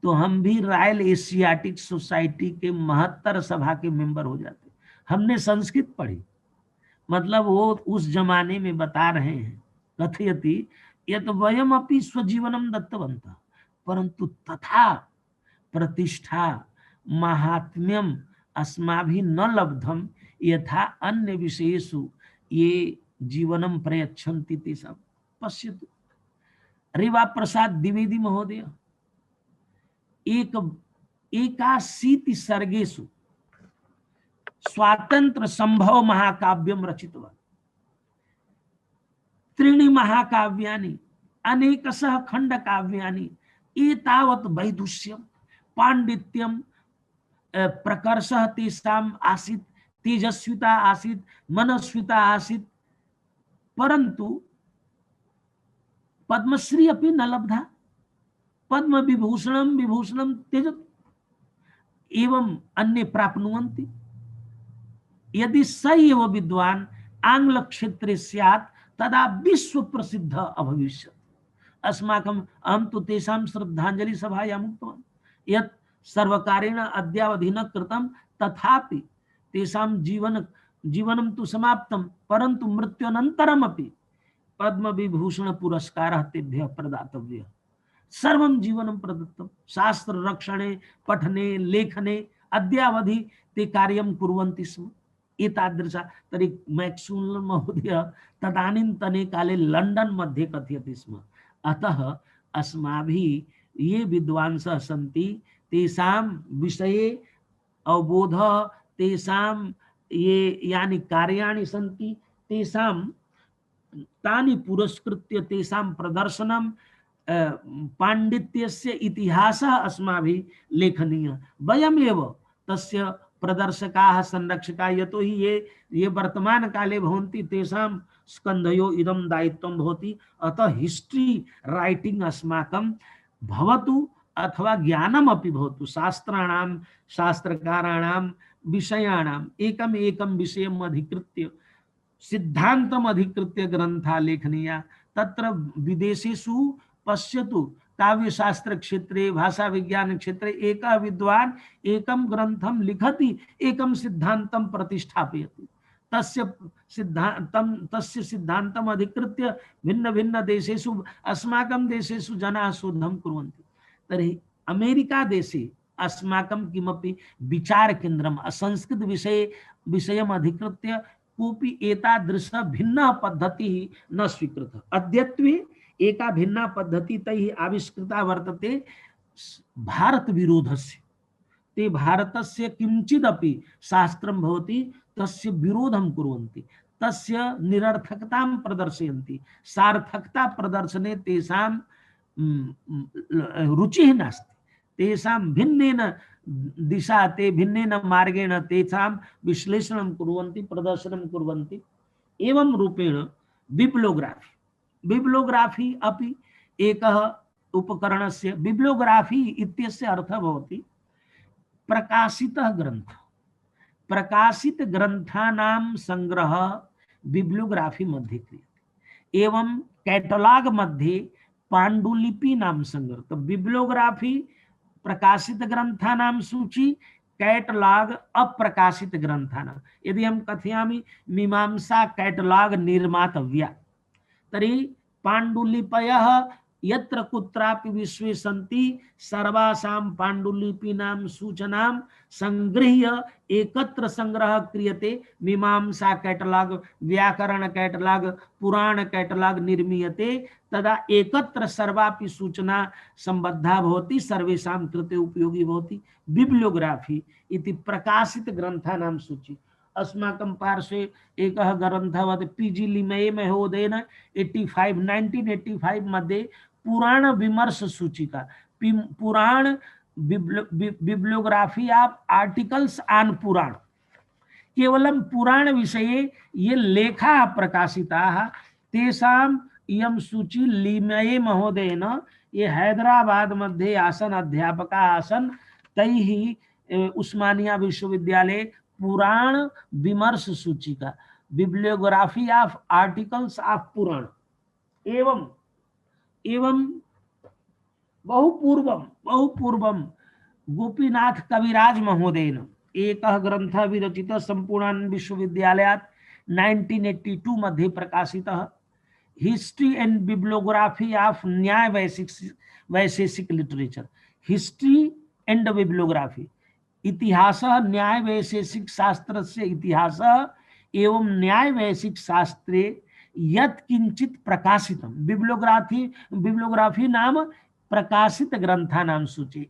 तो हम भी रॉयल एशियाटिक सोसाइटी के महत्तर सभा के मेंबर हो जाते। हमने संस्कृत पढ़ी, मतलब वो उस जमाने में बता रहे हैं, कथयति यत् वयम अपि स्वजीवनम दत्तवन्तः परंतु तथा प्रतिष्ठा महात्म्यम अस्माभिः न लब्धम यथा अन्य विषयेषु ये जीवनम प्रयच्छन्ति तेषां। पश्यतु रेवा प्रसाद द्विवेदी महोदय एकाशीति सर्गेषु स्वातंत्र संभव महाकाव्यम रचितवान्। त्रीणि महाकाव्यानि अनेकशः खंडकाव्यानि एतावत् वैदुष्यं पांडित्यं प्रकर्षः तेषाम् आसीत्, तेजस्विता आसीत्, मनस्विता आसीत्, परंतु पद्मश्री अपि न लब्धा। पद्म विभूषणं त्यजतु एवं अन्ये प्राप्नुवन्ति। यदि स एव विद्वान् आंग्ल क्षेत्रे स्यात् तदा विश्व प्रसिद्ध अभविष्यत्। अस्माकं अहं तु तेषां श्रद्धांजलि सभायाम् उक्तवान् यत् सर्वकारेण अद्यावधि न कृतं, तथापि तेषां जीवनं तु समाप्तं, परन्तु मृत्युनन्तरमपि पद्म विभूषण पुरस्कारः तेभ्यः प्रदातव्यः। सर्वं जीवनं प्रदत्तं। शास्त्र रक्षणे, पठने, लेखने अद्यावधि ते कार्यं कुर्वन्ति स्म। एतादृशा तर्हि मैक्सवेल महोदय तदानीन्तने काले लंडन मध्ये कथयति स्म। अतः अस्माभिः ये विद्वांसः सन्ति तेषां विषये अवबोधः, तेषां ये यानि कार्याणि सन्ति तेषां तानि पुरस्कृत्य तेषां प्रदर्शनं पांडित्यस्य इतिहासः अस्माभिः लेखनीयः। वयमेव तस्य प्रदर्शकाः संरक्षकाः। यतोहि ये वर्तमान काले भवन्ति तेषां स्कन्धयो इदं दायित्वं भवति। अतः हिस्ट्री राइटिंग अस्माकं भवतु अथवा ज्ञानमपि भवतु, शास्त्राणां शास्त्रकाराणां विषयाणाम् एकम् एकं विषयम् अधिकृत्य सिद्धान्तम् अधिकृत्य ग्रन्था लेखनीया। तत्र विदेशेषु पश्यतु काव्यशास्त्र क्षेत्रे, भाषा विज्ञान क्षेत्रे एकः विद्वान् एकं ग्रन्थं लिखति, एकं सिद्धान्तं प्रतिष्ठापयति। तस्य सिद्धान्तम् अधिकृत्य भिन्न भिन्न देशेषु अस्माकं देशेषु जनाः शोधं कुर्वन्ति। तर्हि अमेरिका देशे अस्माकं किमपि विचारकेन्द्रम् संस्कृत विषयम् अधिकृत्य कोऽपि एतादृश भिन्ना पद्धतिः न स्वीकृता। अद्यत्वे एका भिन्ना पद्धति तैः आविष्कृता वर्तते भारत विरोधस्य। ते भारतस्य किंचिदपि शास्त्रं भवति तस्य विरोधं कुर्वन्ति, तस्य निरर्थकतां प्रदर्शयन्ति। सार्थकता प्रदर्शने तेषां रुचिः नास्ति। तेषां भिन्नेन दिशा ते भिन्नेन मार्गेण तेषां विश्लेषणं कुर्वन्ति, प्रदर्शनं कुर्वन्ति। एवं रूपेण बिब्लोग्राफी, बिब्लोग्राफी अपि एकः उपकरणस्य, बिब्लोग्राफी इत्यस्य अर्थः भवति प्रकाशितः ग्रन्थः, प्रकाशित ग्रंथानां संग्रह बिब्लियोग्राफी मध्ये क्रियते। एवं कैटलॉग मध्ये पांडुलिपि नाम संग्रह। तो बिब्लियोग्राफी प्रकाशित ग्रंथानां सूची, कैटलॉग अप्रकाशित ग्रंथानां। यदि हम कथयामि मीमांसा कैटलॉग निर्मातव्या तर्हि पांडुलिपयः यत्र कुत्रापि विश्वे सन्ति सर्वासां पांडुलिपीनां सूचनां संगृह्य एकत्र संग्रह क्रियते, मीमांसा कैटलॉग, व्याकरण कैटलॉग, पुराण कैटलॉग निर्मीयते, तदा एकत्र सर्वापि सूचना संबद्धा भवति, सर्वेषां कृते उपयोगी भवति। बिब्लियोग्राफी इति प्रकाशित ग्रंथानां सूची। अस्माकं पार्श्वे एकः ग्रन्थः वर्तते पीजी लिमये महोदयेन 1985 मध्ये पुराण विमर्श सूचिका, पुराण बिब्लियोग्राफी ऑफ आर्टिकल्स ऑन पुराण, केवलं पुराण विषये ये लेखाः प्रकाशिताः, तेषाम् इयं सूची लिमये महोदयेन, ये हैदराबाद मध्ये आसन अध्यापकाः आसन्, तैः उस्मानिया विश्वविद्यालये पुराण विमर्श सूचिका, बिब्लियोग्राफी ऑफ आर्टिकल्स ऑफ पुराण। एवं एवं बहुपूर्वं गोपीनाथ कविराज महोदयेन एकः ग्रन्थः विरचितः सम्पूर्णानन्द विश्वविद्यालयात् 1982 मध्ये प्रकाशितः, हिस्ट्री एंड बिब्लियोग्राफी ऑफ न्याय वैशेषिक लिटरेचर। हिस्ट्री एंड बिब्लियोग्राफी, इतिहासः न्याय वैशेषिक शास्त्रस्य इतिहासः एवं न्याय वैशेषिक शास्त्रे यत् किंचित प्रकाशितम्। बिब्लियोग्राफी नाम प्रकाशित ग्रंथानां सूची।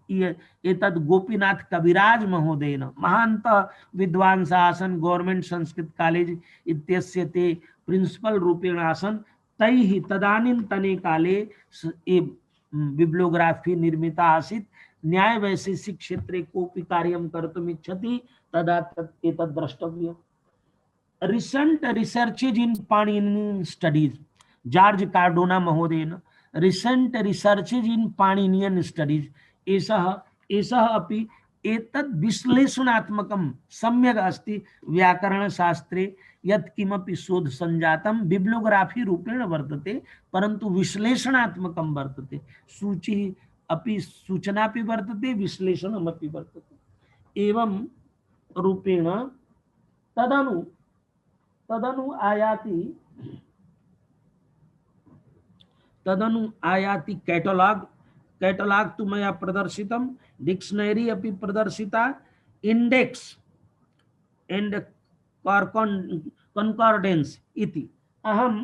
एतद् गोपीनाथ कविराज महोदयेन, महान्तः विद्वांसः आसन्, गवर्नमेंट संस्कृत कॉलेज इत्यस्य ते प्रिंसिपल रूपेण आसन्। तैः तदानीन्तने काले बिब्लियोग्राफी निर्मिता आसीत्। न्याय वैशेषिक क्षेत्रे कोऽपि कार्यं कर्तुम् इच्छति तदा एतद् द्रष्टव्यम्। रिसेंट रिसर्चेज इन पाणिनियन स्टडीज, जॉर्ज कार्डोना महोदयेन रिसेंट रिसर्चेज इन पाणिनियन स्टडीज, एषः अपि एतद् विश्लेषणात्मकं सम्यक् अस्ति। व्याकरणशास्त्रे यत् किमपि शोध संजातं बिब्लियोग्राफी रूपेण वर्तते, परन्तु विश्लेषणात्मकं वर्तते। सूची अपि, सूचना अपि वर्तते, विश्लेषणमपि वर्तते। एवं रूपेण तदनु आयाति कैटलॉग। कैटलॉग तु मया प्रदर्शितम्, डिक्शनरी अपि प्रदर्शिता, इंडेक्स एंड कॉन्कॉर्डेंस इति। अहं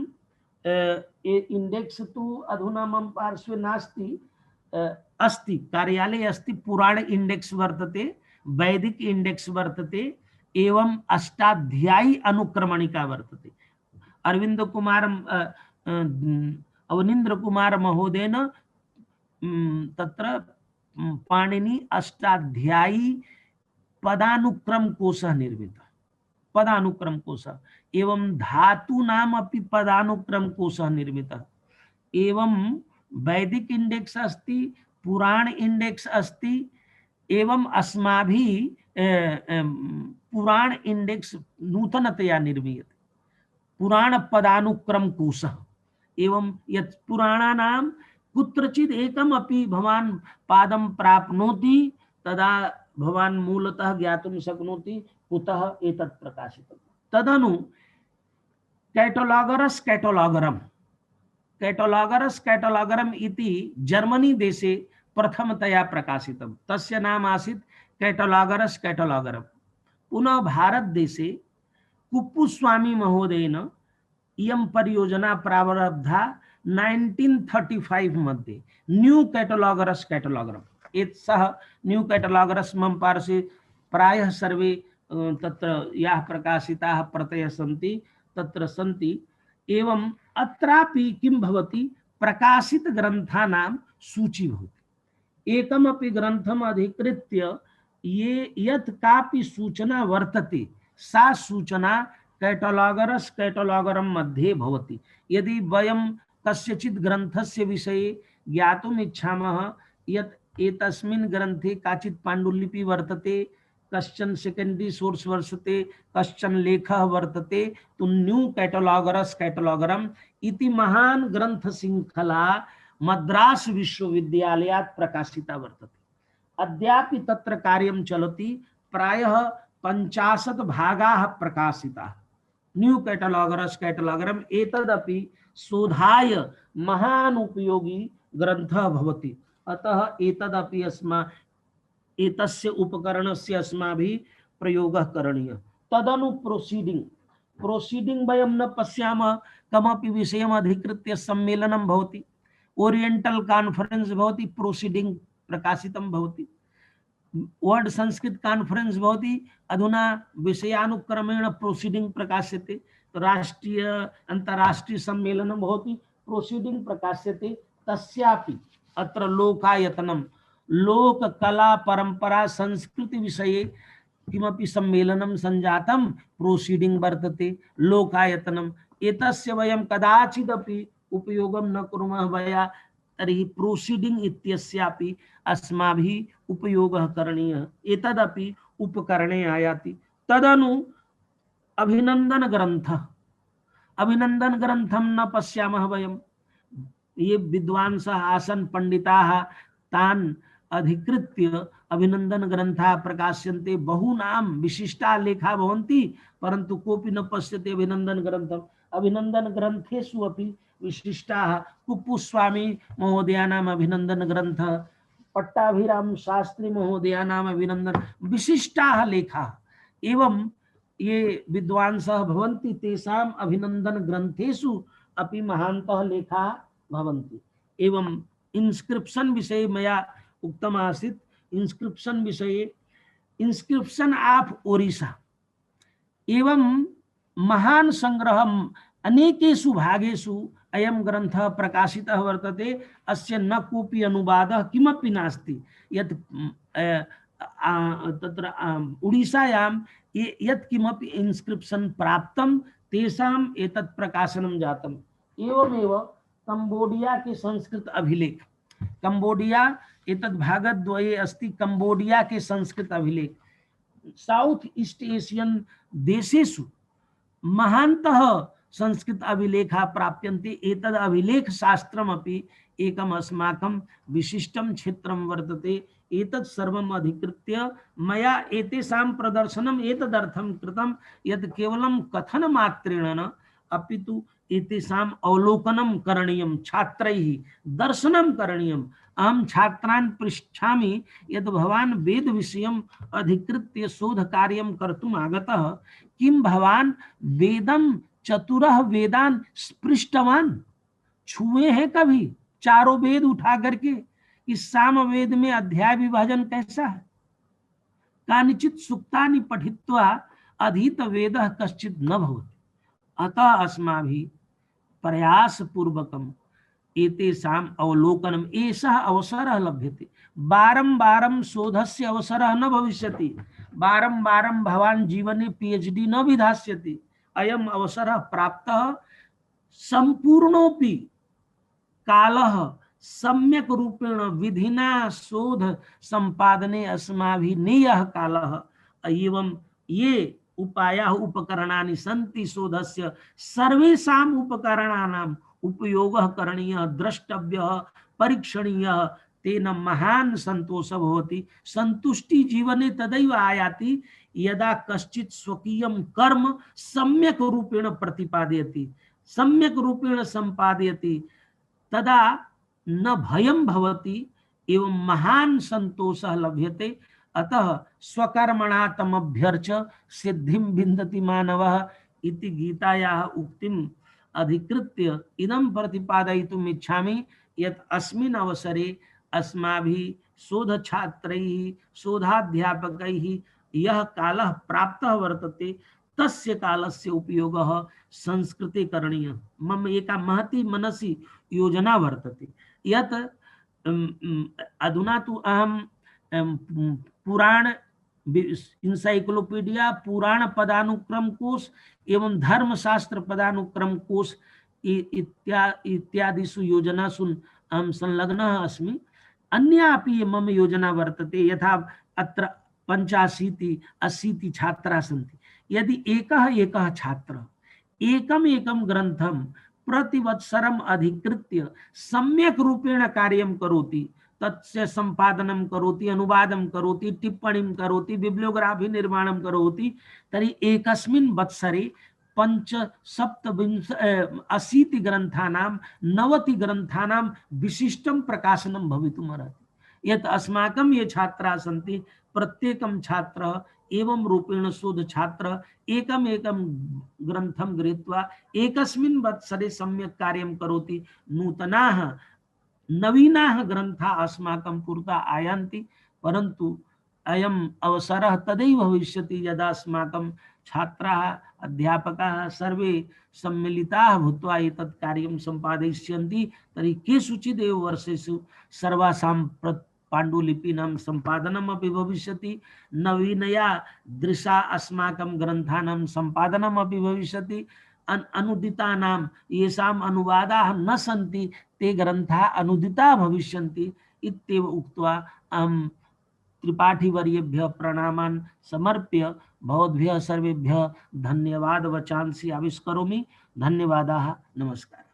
इंडेक्स तु अधुना मम पार्श्वे नास्ति, अस्ति, कार्यालये अस्ति। पुराण इंडेक्स वर्तते, वैदिक इंडेक्स वर्तते, एवं अष्टाध्यायी अनुक्रमणिका वर्तते। अवनीन्द्र कुमार महोदयेन तत्र पाणिनि अष्टाध्यायी पदानुक्रम कोशः निर्मितः, पदानुक्रम कोशः। एवं धातूनाम् अपि पदानुक्रम कोशः निर्मितः। एवं वैदिक इंडेक्स अस्ति, पुराण इंडेक्स अस्ति, एवं अस्माभिः पुराण इंडेक्स नूतनतया निर्मीयते, पुराण पदानुक्रम कोशः। एवं यत् पुराणानां कुत्रचित् एकम् अपि भवान् पादं प्राप्नोति तदा भवान् मूलतः ज्ञातुं शक्नोति कुतः एतत् प्रकाशितम्। तदनु कैटलॉगरम इति जर्मनी देशे प्रथमतया प्रकाशितम्। तस्य नाम आसीत् कैटलॉगरम। पुनः भारत देशे कुप्पुस्वामी महोदयेन इयं परियोजना प्रारब्धा 1935 मध्ये। न्यू कैटलॉगरम, सः न्यू कैटलॉगरस मम पार्श्वे प्रायः सर्वे तत्र याः प्रकाशिताः प्रतयः सन्ति तत्र सन्ति। एवं अत्रापि किं भवति, प्रकाशित ग्रंथानां सूची भवति। एकमपि ग्रन्थम् अधिकृत्य ये यत् कापि सूचना वर्तते सा सूचना कैटलॉगरस कैटलॉगरम मध्ये भवति। यदि वयं कस्यचित् ग्रन्थस्य विषये ज्ञातुम् इच्छामः यत् एतस्मिन् ग्रन्थे काचित् पाण्डुलिपि वर्तते, कश्चन सेकेंडरी सोर्स वर्तते, कश्चन लेखः वर्तते, तो न्यू कैटलॉगरस कैटलॉगरम इति महान ग्रंथ श्रृंखला मद्रास विश्वविद्यालयात् प्रकाशिता वर्तते। अद्यापि तत्र कार्यं चलति। प्रायः 50 भागाः प्रकाशिताः। न्यू कैटलॉगरस कैटलॉगरम एतदपि शोधाय महान उपयोगी ग्रंथः भवति। अतः एतदपि एतस्य उपकरणस्य अस्माभिः प्रयोगः करणीयः। तदनु प्रोसीडिंग वयं न पश्यामः। कमपि विषयम् अधिकृत्य सम्मेलनं भवति, ओरिएंटल कॉन्फ्रेंस भवति, प्रोसीडिंग प्रकाशितं भवति। वर्ल्ड संस्कृत कॉन्फ्रेंस भवति, अधुना विषयानुक्रमेण प्रोसीडिंग प्रकाश्यते। तो राष्ट्रीय अंतरराष्ट्रीय सम्मेलनं भवति, प्रोसीडिंग प्रकाश्यते। तस्यापि अत्र लोकायतनं लोक कला परंपरा संस्कृति विषये किमपि सम्मेलनं संजातं प्रोसीडिंग वर्तते, लोकायतनम्। एतस्य वयं कदाचिदपि उपयोगं न कुर्मः वया, तर्हि प्रोसीडिंग इत्यस्यापि अस्माभिः उपयोगः करणीयः। एतदपि उपकरणे आयाति। तदनु अभिनंदन ग्रंथं न पश्यामः वयं। ये विद्वांसः आसन्, पंडिताः, तान् अधिकृत्य अभिनंदन ग्रंथा प्रकाश्यन्ते। बहूनां विशिष्टा लेखा भवन्ति, परन्तु कोऽपि न पश्यते अभिनंदन ग्रंथम्। अभिनंदन ग्रंथेषु अपि विशिष्टाः कुप्पुस्वामी महोदयानाम् अभिनंदन ग्रंथ, पट्टाभिराम शास्त्री महोदयानाम् अभिनंदन, विशिष्टाः लेखाः एवं ये विद्वांसः भवन्ति तेषाम् अभिनंदन ग्रंथेषु अपि महान्तः लेखाः भवन्ति। एवं इंस्क्रिप्शन विषये मया उक्तम् आसीत्। इंस्क्रिप्शन विषये इंस्क्रिप्शन ऑफ ओरिसा एवं महान संग्रह अनेकेषु भागेषु अयं ग्रंथः प्रकाशितः वर्तते। अस्य न कोऽपि अनुवादः किमपि नास्ति। यत् तत्र उड़ीसायां यत् किमपि इंस्क्रिप्शन प्राप्तं तेषाम् एतत् प्रकाशनं जातम्। एवमेव कंबोडिया के संस्कृत अभिलेख, कंबोडिया एतद् भागद्वये अस्ति। कंबोडिया के संस्कृत अभिलेख साउथ ईस्ट एशियन देशेषु महान्तः संस्कृत अभिलेखा प्राप्यन्ते। एतद् अभिलेख शास्त्रमपि एकम् अस्माकं विशिष्टं क्षेत्रं वर्तते। एतत् सर्वम् अधिकृत्य मया एतेषां प्रदर्शनम् एतदर्थं कृतं यत् केवलं कथनमात्रेण न, अपितु एतेषाम् अवलोकनं करणीयं, छात्रैः दर्शनं करणीयम्। अहं छात्रान् पृच्छामि यत् भवान् वेद विषयम् अधिकृत्य शोधकार्यं कर्तुम् आगतः, किं भवान् वेदं चतुरः वेदान् स्पृष्टवान्, छुए हैं कभी चारों वेद उठा करके? इस साम वेद में अध्याय विभाजन कैसा है? कानिचित् सूक्तानि पठित्वा अधीत वेदः कश्चित् न भवति। अतः अस्माभिः प्रयासपूर्वकम् एतेषाम् अवलोकनम्, एषः अवसरः लभ्यते। बारं बारं शोधस्य अवसरः न भविष्यति। बारं बारं भवान् जीवने पीएचडी न विधास्यति। अयम् अवसरः प्राप्तः। संपूर्णोऽपि कालः सम्यक् रूपेण विधिना शोध संपादने अस्माभिः नेयः कालः। एवं ये उपायाः उपकरणानि सन्ति शोधस्य, सर्वेषाम् उपकरणानाम् उपयोगः करणीयः, द्रष्टव्यः, परीक्षणीयः। तेन महान् संतोषः भवति। संतुष्टि जीवने तदैव आयाति यदा कश्चित् स्वकीयं कर्म सम्यक् रूपेण प्रतिपादयति, सम्यक् रूपेण संपादयति, तदा न भयं भवति एवं महान् संतोषः लभ्यते। अतः स्वकर्मणा तमभ्यर्च सिद्धिं विन्दति मानवः इति गीतायाः उक्तिम् अधिकृत्य इदं प्रतिपादयितुम् इच्छामि यत् अस्मिन् अवसरे अस्माभिः शोधछात्रैः शोधाध्यापकैः यः कालः प्राप्तः वर्तते तस्य कालस्य उपयोगः संस्कृते करणीयः। मम एका महती मनसि योजना वर्तते यत् अधुना तु अहं पुराण इंसाइक्लोपीडिया, पुराण पदानुक्रम कोश एवं धर्मशास्त्र पदानुक्रम कोश इत्यादिषु योजनासु अहं संलग्नः अस्मि। अन्यापि मम योजना वर्तते, यथा अत्र 85-80 छात्राः सन्ति। यदि एकः एकः छात्रः एकम् एकं ग्रन्थं प्रतिवत्सरम् अधिकृत्य सम्यक् रूपेण कार्यं करोति, तस्य संपादनं करोति, अनुवादं करोति, टिप्पणीं करोति, बिब्लियोग्राफी निर्माणं करोति, तर्हि एकस्मिन् वत्सरे 80 ग्रन्थानां 90 ग्रन्थानां विशिष्टं प्रकाशनं भवितुमर्हति। यत् अस्माकं ये छात्राः सन्ति, प्रत्येकं छात्रः एवं रूपेण शोध छात्र एकम् एकं ग्रन्थं गृहीत्वा एकस्मिन् वत्सरे सम्यक् कार्यं करोति। नूतनाः नवीनाः ग्रन्थाः अस्माकं पुरतः आयान्ति, परन्तु अयम् अवसरः तदैव भविष्यति यदा अस्माकं छात्राः, अध्यापकाः सर्वे सम्मिलिताः भूत्वा एतत् कार्यं सम्पादयिष्यन्ति। तर्हि केषुचिदेव वर्षेषु सर्वासां पाण्डुलिपीनां सम्पादनम् अपि भविष्यति, नवीनया दृशा अस्माकं ग्रन्थानां सम्पादनम् अपि भविष्यति। अनुदितानां येषाम् अनुवादाः न सन्ति ते ग्रन्थाः अनुदिताः भविष्यन्ति इत्येव उक्त्वा अहं त्रिपाठीवर्येभ्यः प्रणामान् समर्प्य भवद्भ्यः सर्वेभ्यः धन्यवाद वचांसि आविष्करोमि। धन्यवादाः, नमस्कारः।